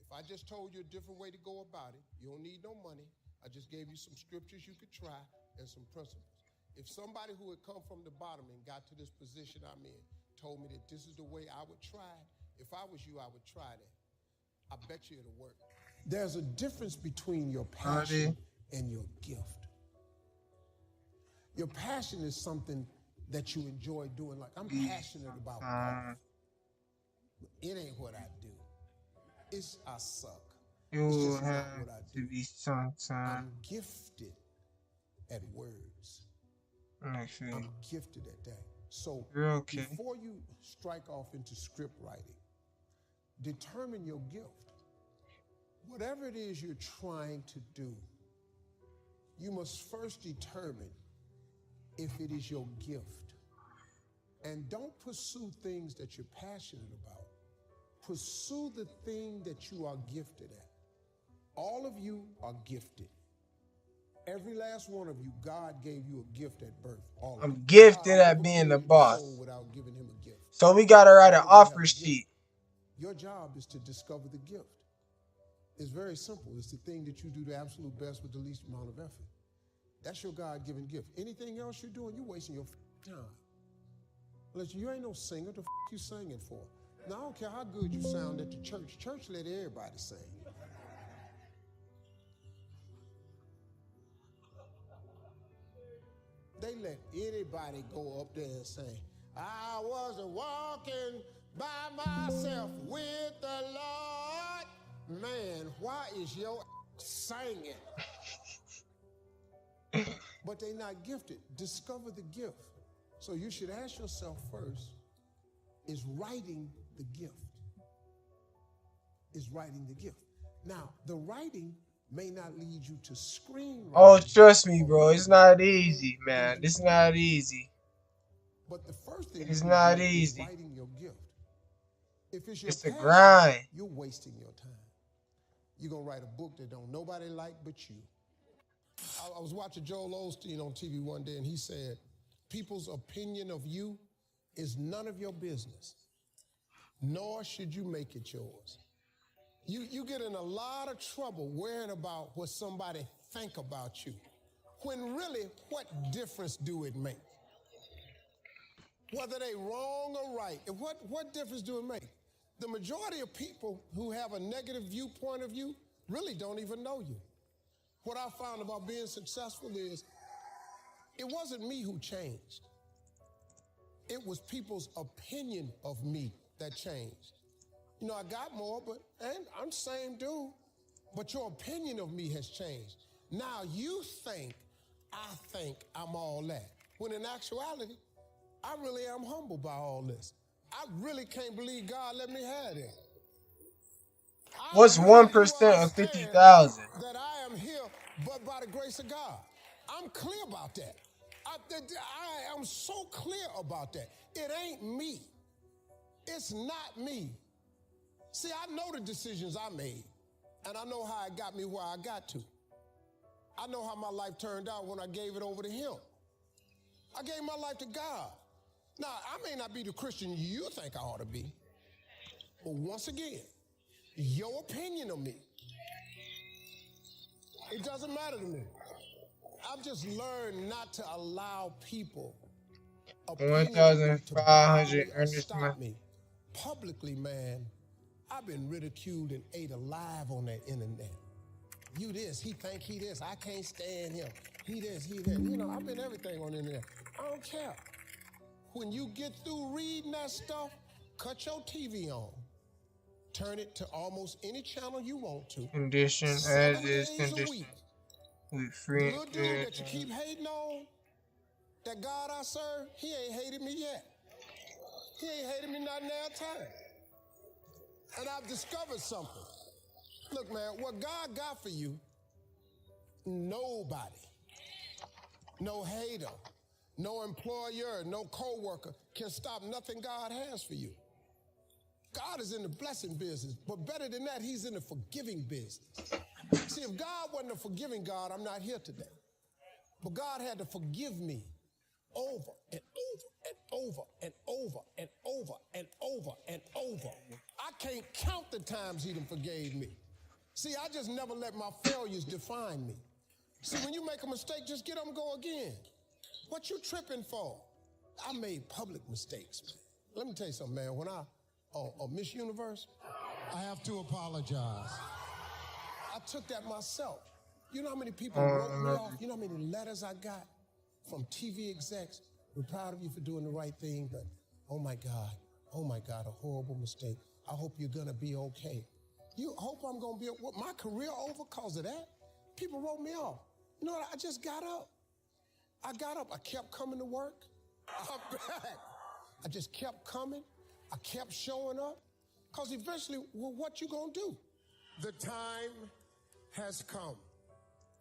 S6: If I just told you a different way to go about it, you don't need no money. I just gave you some scriptures you could try and some principles. If somebody who had come from the bottom and got to this position I'm in told me that this is the way I would try it, if I was you, I would try that. I bet you it'll work. There's a difference between your passion and your gift. Your passion is something that you enjoy doing. Like, I'm passionate about golf. It ain't what I do. I suck. It's just not what I do. I'm gifted at words. I'm gifted at that. So before you strike off into script writing, determine your gift. Whatever it is you're trying to do, you must first determine if it is your gift. And don't pursue things that you're passionate about. Pursue the thing that you are gifted at. All of you are gifted. Every last one of you, God gave you a gift at birth.
S10: I'm gifted at being the boss.
S6: Without giving him a gift.
S10: So we gotta write an offer sheet.
S6: Your job is to discover the gift. It's very simple. It's the thing that you do the absolute best with the least amount of effort. That's your God-given gift. Anything else you're doing, you're wasting your time. Listen, you ain't no singer. The you singing for? Now, I don't care how good you sound at the church. Church let everybody sing. They let anybody go up there and sing. I was walking by myself with the Lord. Man, why is your singing? But they not gifted. Discover the gift. So you should ask yourself first, is writing the gift? Is writing the gift? Now, the writing may not lead you to screenwriting.
S10: Oh, trust me, bro. It's not easy, man. It's not easy.
S6: But the first thing
S10: it's not easy.
S6: Is writing your gift. If it's your
S10: it's a
S6: passion,
S10: grind.
S6: You're wasting your time. You're going to write a book that don't nobody like but you. I was watching Joel Osteen on TV one day, and he said, people's opinion of you is none of your business, nor should you make it yours. You get in a lot of trouble worrying about what somebody think about you, when really, what difference do it make? Whether they wrong or right, what difference do it make? The majority of people who have a negative viewpoint of you really don't even know you. What I found about being successful is it wasn't me who changed. It was people's opinion of me that changed. You know, I got more, and I'm the same dude, but your opinion of me has changed. Now you think I'm all that, when in actuality, I really am humbled by all this. I really can't believe God let me have it.
S10: What's 1% of 50,000?
S6: That I am here, but by the grace of God. I'm clear about that. I am so clear about that. It ain't me. It's not me. See, I know the decisions I made, and I know how it got me where I got to. I know how my life turned out when I gave it over to him. I gave my life to God. Now, I may not be the Christian you think I ought to be, but once again, your opinion of me It doesn't matter to me. I've just learned not to allow people opinion to bother me
S10: 1,500
S6: or
S10: earnest
S6: stop me. Publicly, man, I've been ridiculed and ate alive on that internet. You this, he think he this, I can't stand him. He this, he that. You know, I've been everything on the internet. I don't care. When you get through reading that stuff, cut your TV on. Turn it to almost any channel you want to.
S10: Condition as
S6: 7
S10: is
S6: days a
S10: condition.
S6: week.
S10: With
S6: The
S10: free
S6: little dude that you keep hating on, that God I serve, he ain't hated me yet. He ain't hated me not now time. And I've discovered something. Look, man, what God got for you, nobody, no hater, no employer, no co-worker can stop nothing God has for you. God is in the blessing business, but better than that, he's in the forgiving business. See, if God wasn't a forgiving God, I'm not here today. But God had to forgive me over and over and over and over and over and over and over. I can't count the times he done forgave me. See, I just never let my failures define me. See, when you make a mistake, just get up and go again. What you tripping for? I made public mistakes, man. Let me tell you something, man. When I, Miss Universe, I have to apologize. I took that myself. You know how many people wrote me off? You know how many letters I got from TV execs? We're proud of you for doing the right thing, but oh my God, a horrible mistake. I hope you're gonna be okay. You hope I'm gonna be, what, my career over because of that? People wrote me off. You know what, I just got up. I kept coming to work. I'm back. I just kept coming. I kept showing up. Because eventually, well, what you gonna do? The time has come.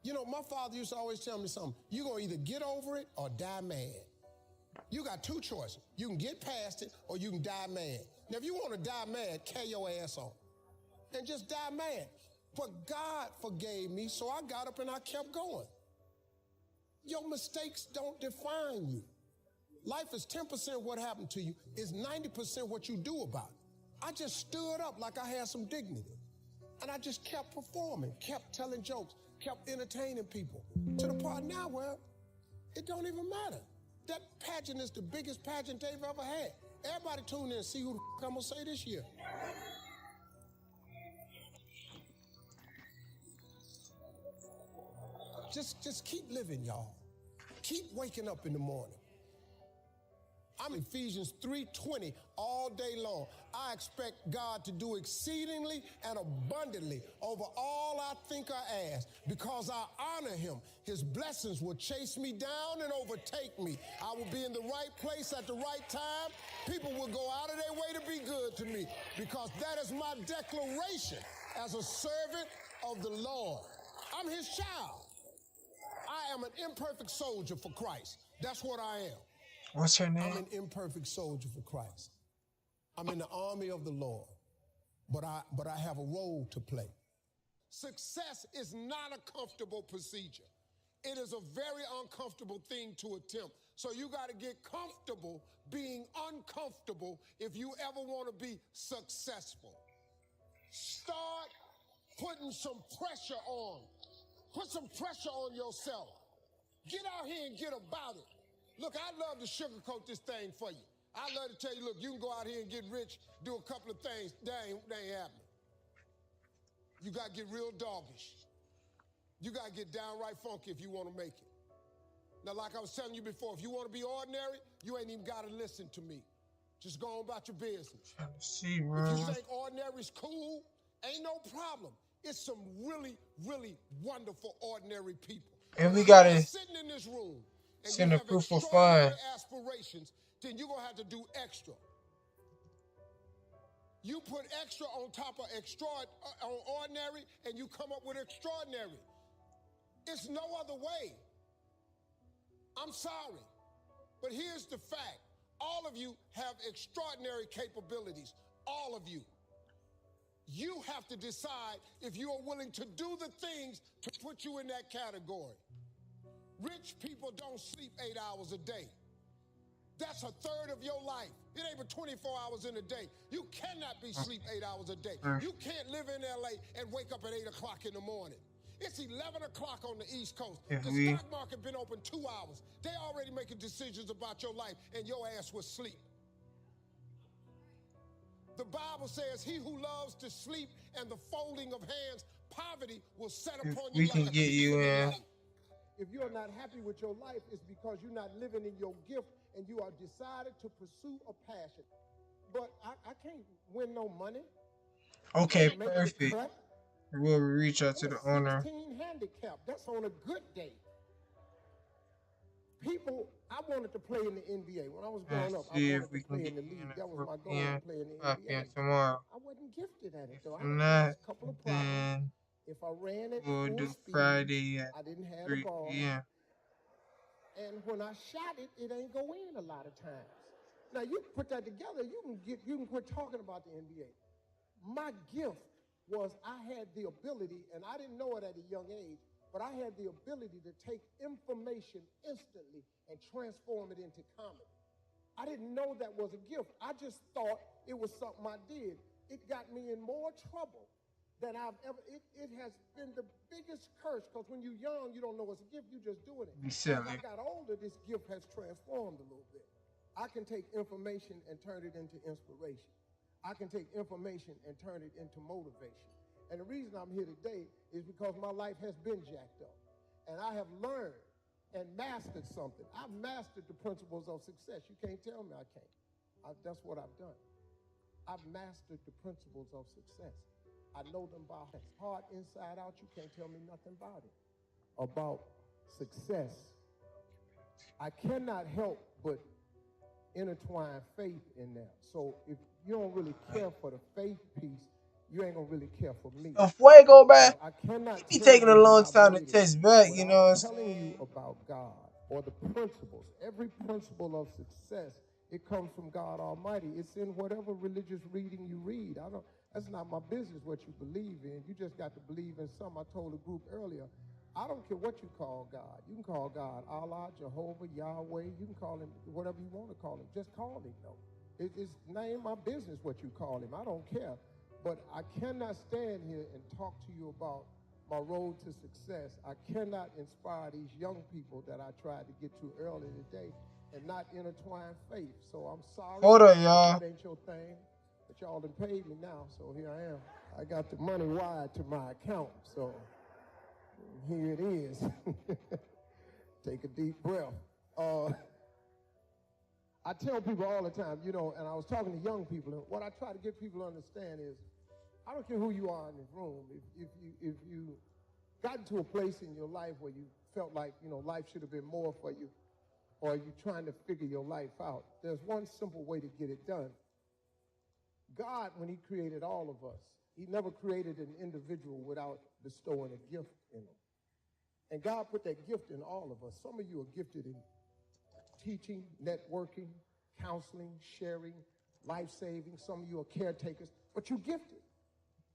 S6: You know, my father used to always tell me something. You're gonna either get over it or die mad. You got two choices. You can get past it or you can die mad. Now, if you want to die mad, carry your ass on and just die mad. But God forgave me, so I got up and I kept going. Your mistakes don't define you. Life is 10% what happened to you, is 90% what you do about it. I just stood up like I had some dignity. And I just kept performing, kept telling jokes, kept entertaining people. To the point now where it don't even matter. That pageant is the biggest pageant they've ever had. Everybody tune in and see who the f I'm gonna say this year. Just keep living, y'all. Keep waking up in the morning. I'm in Ephesians 3:20 all day long. I expect God to do exceedingly and abundantly over all I think or ask. Because I honor him, his blessings will chase me down and overtake me. I will be in the right place at the right time. People will go out of their way to be good to me. Because that is my declaration as a servant of the Lord. I'm his child. I am an imperfect soldier for Christ. That's what I am.
S10: What's her name?
S6: I'm an imperfect soldier for Christ. I'm in the army of the Lord, but I have a role to play. Success is not a comfortable procedure. It is a very uncomfortable thing to attempt. So you got to get comfortable being uncomfortable if you ever want to be successful. Start putting some pressure on. Put some pressure on yourself. Get out here and get about it. Look, I'd love to sugarcoat this thing for you. I'd love to tell you, look, you can go out here and get rich, do a couple of things. That ain't happening. You got to get real doggish. You got to get downright funky if you want to make it. Now, like I was telling you before, if you want to be ordinary, you ain't even got to listen to me. Just go on about your business.
S10: See, bro.
S6: If you think ordinary's cool, ain't no problem. It's some really, really wonderful ordinary people.
S10: And we got to
S6: sitting in this room and
S10: send
S6: you
S10: a
S6: have
S10: proof of
S6: extraordinary
S10: fund.
S6: aspirations, then you're going to have to do extra. You put extra on top of ordinary, and you come up with extraordinary. It's no other way. I'm sorry, but here's the fact. All of you have extraordinary capabilities. All of you. You have to decide if you are willing to do the things to put you in that category. Rich people don't sleep 8 hours a day. That's a third of your life. It ain't but 24 hours in a day. You cannot be sleep 8 hours a day. You can't live in LA and wake up at 8 o'clock in the morning. It's 11 o'clock on the East Coast.
S10: If
S6: The
S10: we
S6: stock market been open 2 hours. They already making decisions about your life, and your ass was asleep. The Bible says, he who loves to sleep and the folding of hands, poverty will set upon you
S10: we
S6: like
S10: can
S6: a
S10: get
S6: thief
S10: you
S6: in the
S10: in.
S6: night. If you're not happy with your life, it's because you're not living in your gift and you are decided to pursue a passion. But I can't win no money.
S10: Okay,
S6: Can't make the
S10: perfect.
S6: cut.
S10: We'll reach out to
S6: I'm
S10: the
S6: a
S10: owner.
S6: 16 handicap. That's on a good day. People, I wanted to play in the NBA. When I was growing up, I
S10: See if
S6: wanted
S10: we
S6: to
S10: can
S6: play
S10: get
S6: in the
S10: you
S6: league.
S10: in at
S6: That was
S10: 4
S6: my goal,
S10: p.m.
S6: to play in the
S10: 5
S6: NBA.
S10: p.m. tomorrow.
S6: I wasn't gifted at it, though. I
S10: If
S6: had
S10: not,
S6: a couple of problems.
S10: then
S6: If I ran at
S10: we'll
S6: full
S10: do
S6: speed,
S10: Friday at
S6: I didn't have
S10: 3
S6: the ball.
S10: p.m.
S6: And when I shot it, it ain't go in a lot of times. Now you put that together, you can quit talking about the NBA. My gift was I had the ability, and I didn't know it at a young age, but I had the ability to take information instantly and transform it into comedy. I didn't know that was a gift. I just thought it was something I did. It got me in more trouble than I've ever. It has been the biggest curse, because when you're young, you don't know it's a gift. You're just doing it. As I got older, this gift has transformed a little bit. I can take information and turn it into inspiration. I can take information and turn it into motivation. And the reason I'm here today is because my life has been jacked up. And I have learned and mastered something. I've mastered the principles of success. You can't tell me I can't. That's what I've done. I've mastered the principles of success. I know them by heart, inside out. You can't tell me nothing about it. About success. I cannot help but intertwine faith in there. So if you don't really care for the faith piece, you ain't gonna really care for me.
S10: A fuego, bruh.
S6: So I cannot
S10: He be taking a long time to test back, you know what I'm
S6: telling
S10: saying?
S6: you about God or the principles. Every principle of success, it comes from God Almighty. It's in whatever religious reading you read. That's not my business what you believe in. You just got to believe in something. I told a group earlier, I don't care what you call God. You can call God Allah, Jehovah, Yahweh. You can call him whatever you want to call him. Just call him, though. It's not in my business what you call him. I don't care. But I cannot stand here and talk to you about my road to success. I cannot inspire these young people that I tried to get to earlier today and not intertwine faith. So I'm sorry.
S10: Hold on, y'all.
S6: That ain't your thing. But y'all done paid me now, so here I am. I got the money wired to my account, so here it is. Take a deep breath. I tell people all the time, you know, and I was talking to young people, and what I try to get people to understand is, I don't care who you are in this room. If you got to a place in your life where you felt like, you know, life should have been more for you, or you're trying to figure your life out, there's one simple way to get it done. God, when he created all of us, he never created an individual without bestowing a gift in them. And God put that gift in all of us. Some of you are gifted in teaching, networking, counseling, sharing, life-saving. Some of you are caretakers, but you're gifted.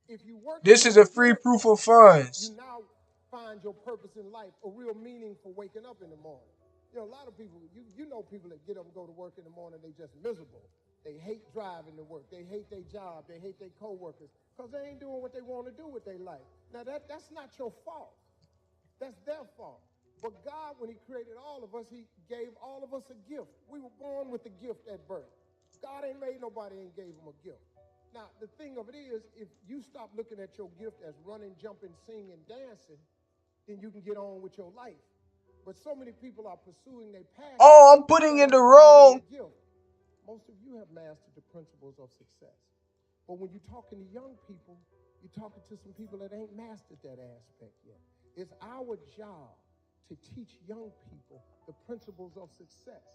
S6: If you work,
S10: this is a free proof of funds.
S6: You now find your purpose in life, a real meaning for waking up in the morning. You know, a lot of people, you know people that get up and go to work in the morning, they just miserable. They hate driving to work. They hate their job. They hate their coworkers because they ain't doing what they want to do with their life. Now, that's not your fault. That's their fault. But God, when he created all of us, he gave all of us a gift. We were born with a gift at birth. God ain't made nobody and gave them a gift. Now, the thing of it is, if you stop looking at your gift as running, jumping, singing, dancing, then you can get on with your life. But so many people are pursuing their passion.
S10: Oh, I'm putting in the wrong.
S6: Most of you have mastered the principles of success. But when you're talking to young people, you're talking to some people that ain't mastered that aspect yet. It's our job to teach young people the principles of success.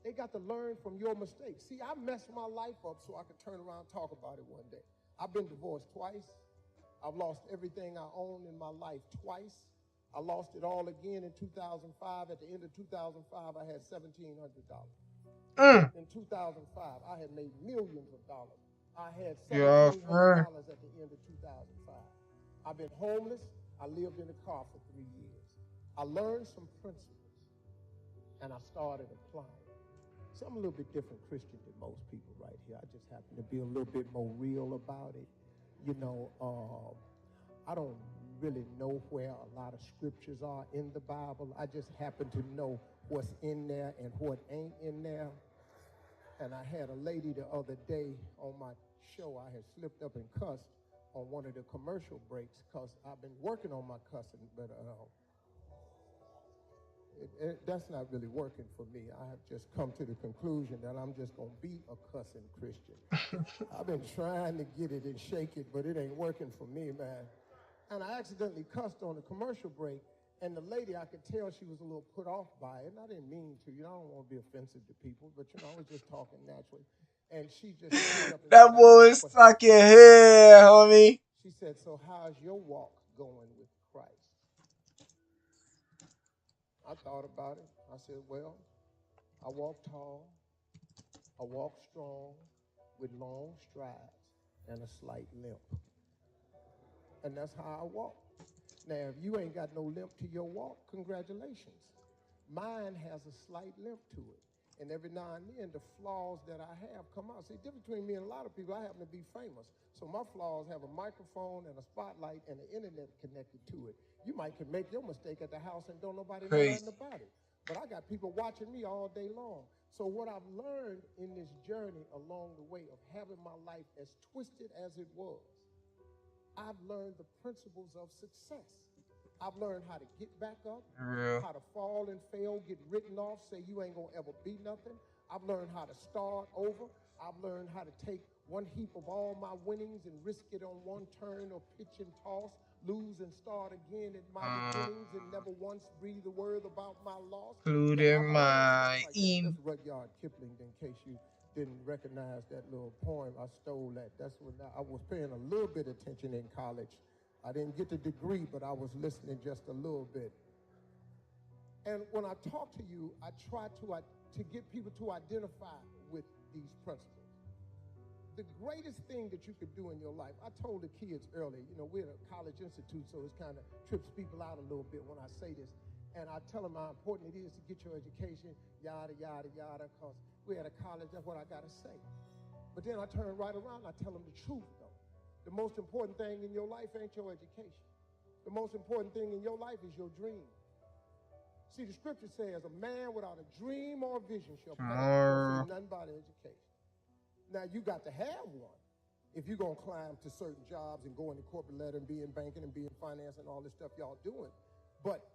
S6: They got to learn from your mistakes. See, I messed my life up so I could turn around and talk about it one day. I've been divorced twice. I've lost everything I own in my life twice. I lost it all again in 2005. At the end of 2005, I had $1,700. In 2005, I had made millions of dollars. I had $1,700 at the end of 2005. I've been homeless. I lived in a car for 3 years. I learned some principles, and I started applying. See, I'm a little bit different Christian than most people right here. I just happen to be a little bit more real about it. You know, I don't really know where a lot of scriptures are in the Bible. I just happen to know what's in there and what ain't in there. And I had a lady the other day on my show. I had slipped up and cussed on one of the commercial breaks because I've been working on my cussing, but that's not really working for me. I have just come to the conclusion that I'm just going to be a cussing Christian. I've been trying to get it and shake it, but it ain't working for me, man. And I accidentally cussed on the commercial break, and the lady, I could tell she was a little put off by it, and I didn't mean to. You know, I don't want to be offensive to people, but, you know, I was just talking naturally. And she just stood up and
S10: That
S6: said,
S10: boy is stuck in here, homie.
S6: she said, so how's your walk going with Christ? I thought about it. I said, well, I walk tall, I walk strong, with long strides and a slight limp. And that's how I walk. Now, if you ain't got no limp to your walk, congratulations. Mine has a slight limp to it. And every now and then, the flaws that I have come out. See, the difference between me and a lot of people, I happen to be famous. So my flaws have a microphone and a spotlight and the internet connected to it. You might can make your mistake at the house and don't nobody know nothing about it. But I got people watching me all day long. So what I've learned in this journey along the way of having my life as twisted as it was, I've learned the principles of success. I've learned how to get back up, how to fall and fail, get written off, say you ain't gonna ever be nothing. I've learned how to start over. I've learned how to take one heap of all my winnings and risk it on one turn or pitch and toss, lose and start again at my beginnings and never once breathe a word about my loss.
S10: Including my
S6: That's Rudyard Kipling, in case you didn't recognize that little poem. I stole that. That's when I was paying a little bit of attention in college. I didn't get the degree, but I was listening just a little bit. And when I talk to you, I try to get people to identify with these principles. The greatest thing that you could do in your life, I told the kids earlier, you know, we're at a college institute, so it kind of trips people out a little bit when I say this. And I tell them how important it is to get your education, yada, yada, yada, because we're at a college, that's what I got to say. But then I turn right around and I tell them the truth, though. The most important thing in your life ain't your education. The most important thing in your life is your dream. See, the scripture says, a man without a dream or a vision shall perish. Nothing about education. Now, you got to have one if you're going to climb to certain jobs and go into corporate ladder and be in banking and be in finance and all this stuff y'all doing. But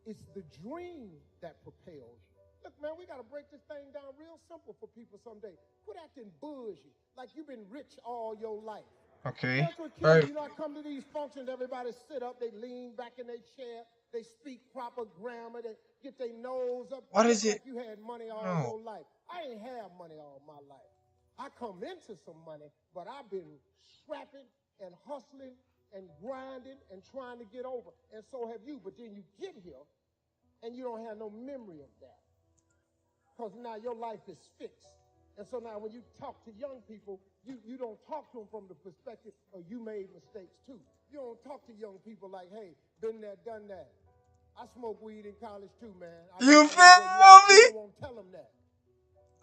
S6: it's the dream that propels you. Look, man, we got to break this thing down real simple for people someday. Quit acting bougie like you've been rich all your life.
S10: Okay.
S6: You know, I come to these functions, everybody sit up, they lean back in their chair, they speak proper grammar, they get their nose up.
S10: What is it?
S6: Like you had money all your life. I ain't had money all my life. I come into some money, but I've been scrapping and hustling and grinding and trying to get over. And so have you. But then you get here and you don't have no memory of that. Because now your life is fixed. And so now when you talk to young people, you don't talk to them from the perspective of you made mistakes too. You don't talk to young people like, hey, been there, done that. I smoked weed in college too, man.
S10: You feel me?
S6: You don't want to tell them that.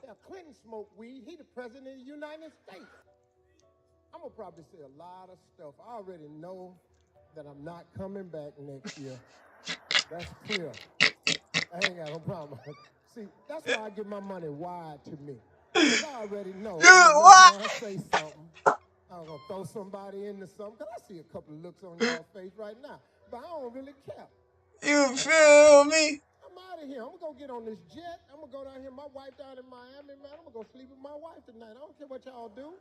S6: Yeah, Clinton smoked weed. He the president of the United States. I'm going to probably say a lot of stuff. I already know that I'm not coming back next year. That's clear. I ain't got no problem. See, that's why I give my money wide to me. Because I already know. I say something. I'm going to throw somebody into something. Because I see a couple of looks on y'all's face right now. But I don't really care.
S10: You feel me?
S6: I'm out of here. I'm going to go get on this jet. I'm going to go down here. My wife down in Miami, man. I'm going to go sleep with my wife tonight. I don't care what y'all do.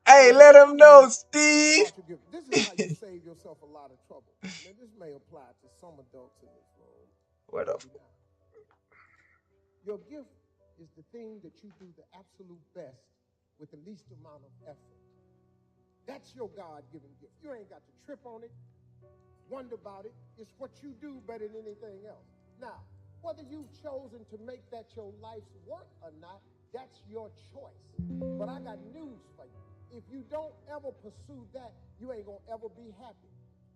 S10: Hey, let them know, Steve.
S6: This is how you save yourself a lot of trouble. Now, this may apply to some adults in this room.
S10: What up?
S6: Your gift is the thing that you do the absolute best with the least amount of effort. That's your God-given gift. You ain't got to trip on it, wonder about it. It's what you do better than anything else. Now, whether you've chosen to make that your life's work or not, that's your choice. But I got news for you. If you don't ever pursue that, you ain't gonna ever be happy.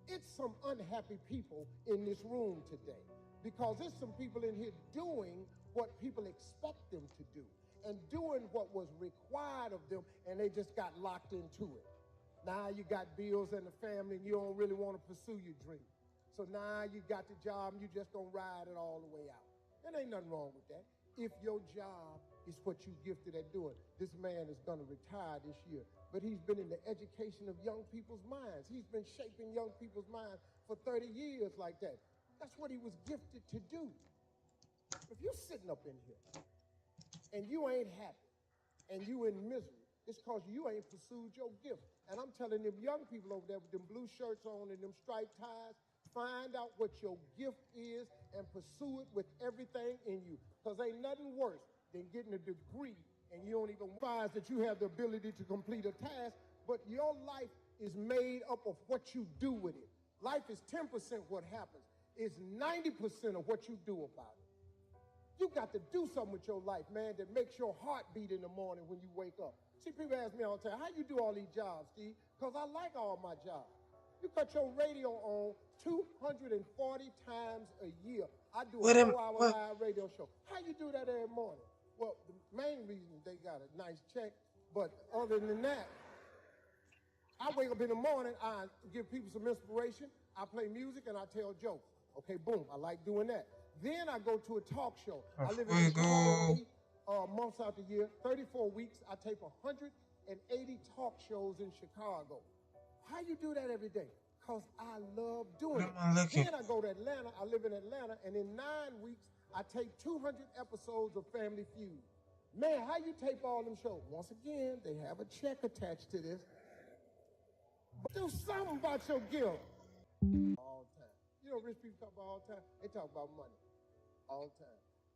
S6: It's some unhappy people in this room today because there's some people in here doing what people expect them to do and doing what was required of them, and they just got locked into it. Now you got bills and a family and you don't really want to pursue your dream. So now you got the job and you just gonna ride it all the way out. There ain't nothing wrong with that. If your job is what you gifted at doing. This man is gonna retire this year, but he's been in the education of young people's minds. He's been shaping young people's minds for 30 years like that. That's what he was gifted to do. If you're sitting up in here and you ain't happy and you in misery, it's because you ain't pursued your gift. And I'm telling them young people over there with them blue shirts on and them striped ties, find out what your gift is and pursue it with everything in you. Because ain't nothing worse than getting a degree and you don't even realize that you have the ability to complete a task, but your life is made up of what you do with it. Life is 10% what happens. It's 90% of what you do about it. You got to do something with your life, man, that makes your heart beat in the morning when you wake up. See, people ask me all the time, how you do all these jobs, Steve? Because I like all my jobs. You cut your radio on 240 times a year. I do a 4-hour live radio show. How you do that every morning? Well, the main reason is they got a nice check, but other than that, I wake up in the morning, I give people some inspiration, I play music, and I tell jokes. Okay, boom, I like doing that. Then I go to a talk show. I live in Chicago 8 months out the year, 34 weeks. I tape 180 talk shows in Chicago. How you do that every day? Because I love doing it. Then I go to Atlanta. I live in Atlanta, and in 9 weeks, I tape 200 episodes of Family Feud. Man, how you tape all them shows? Once again, they have a check attached to this. But do something about your guilt. All the time. You know, rich people talk about all the time. They talk about money all the time.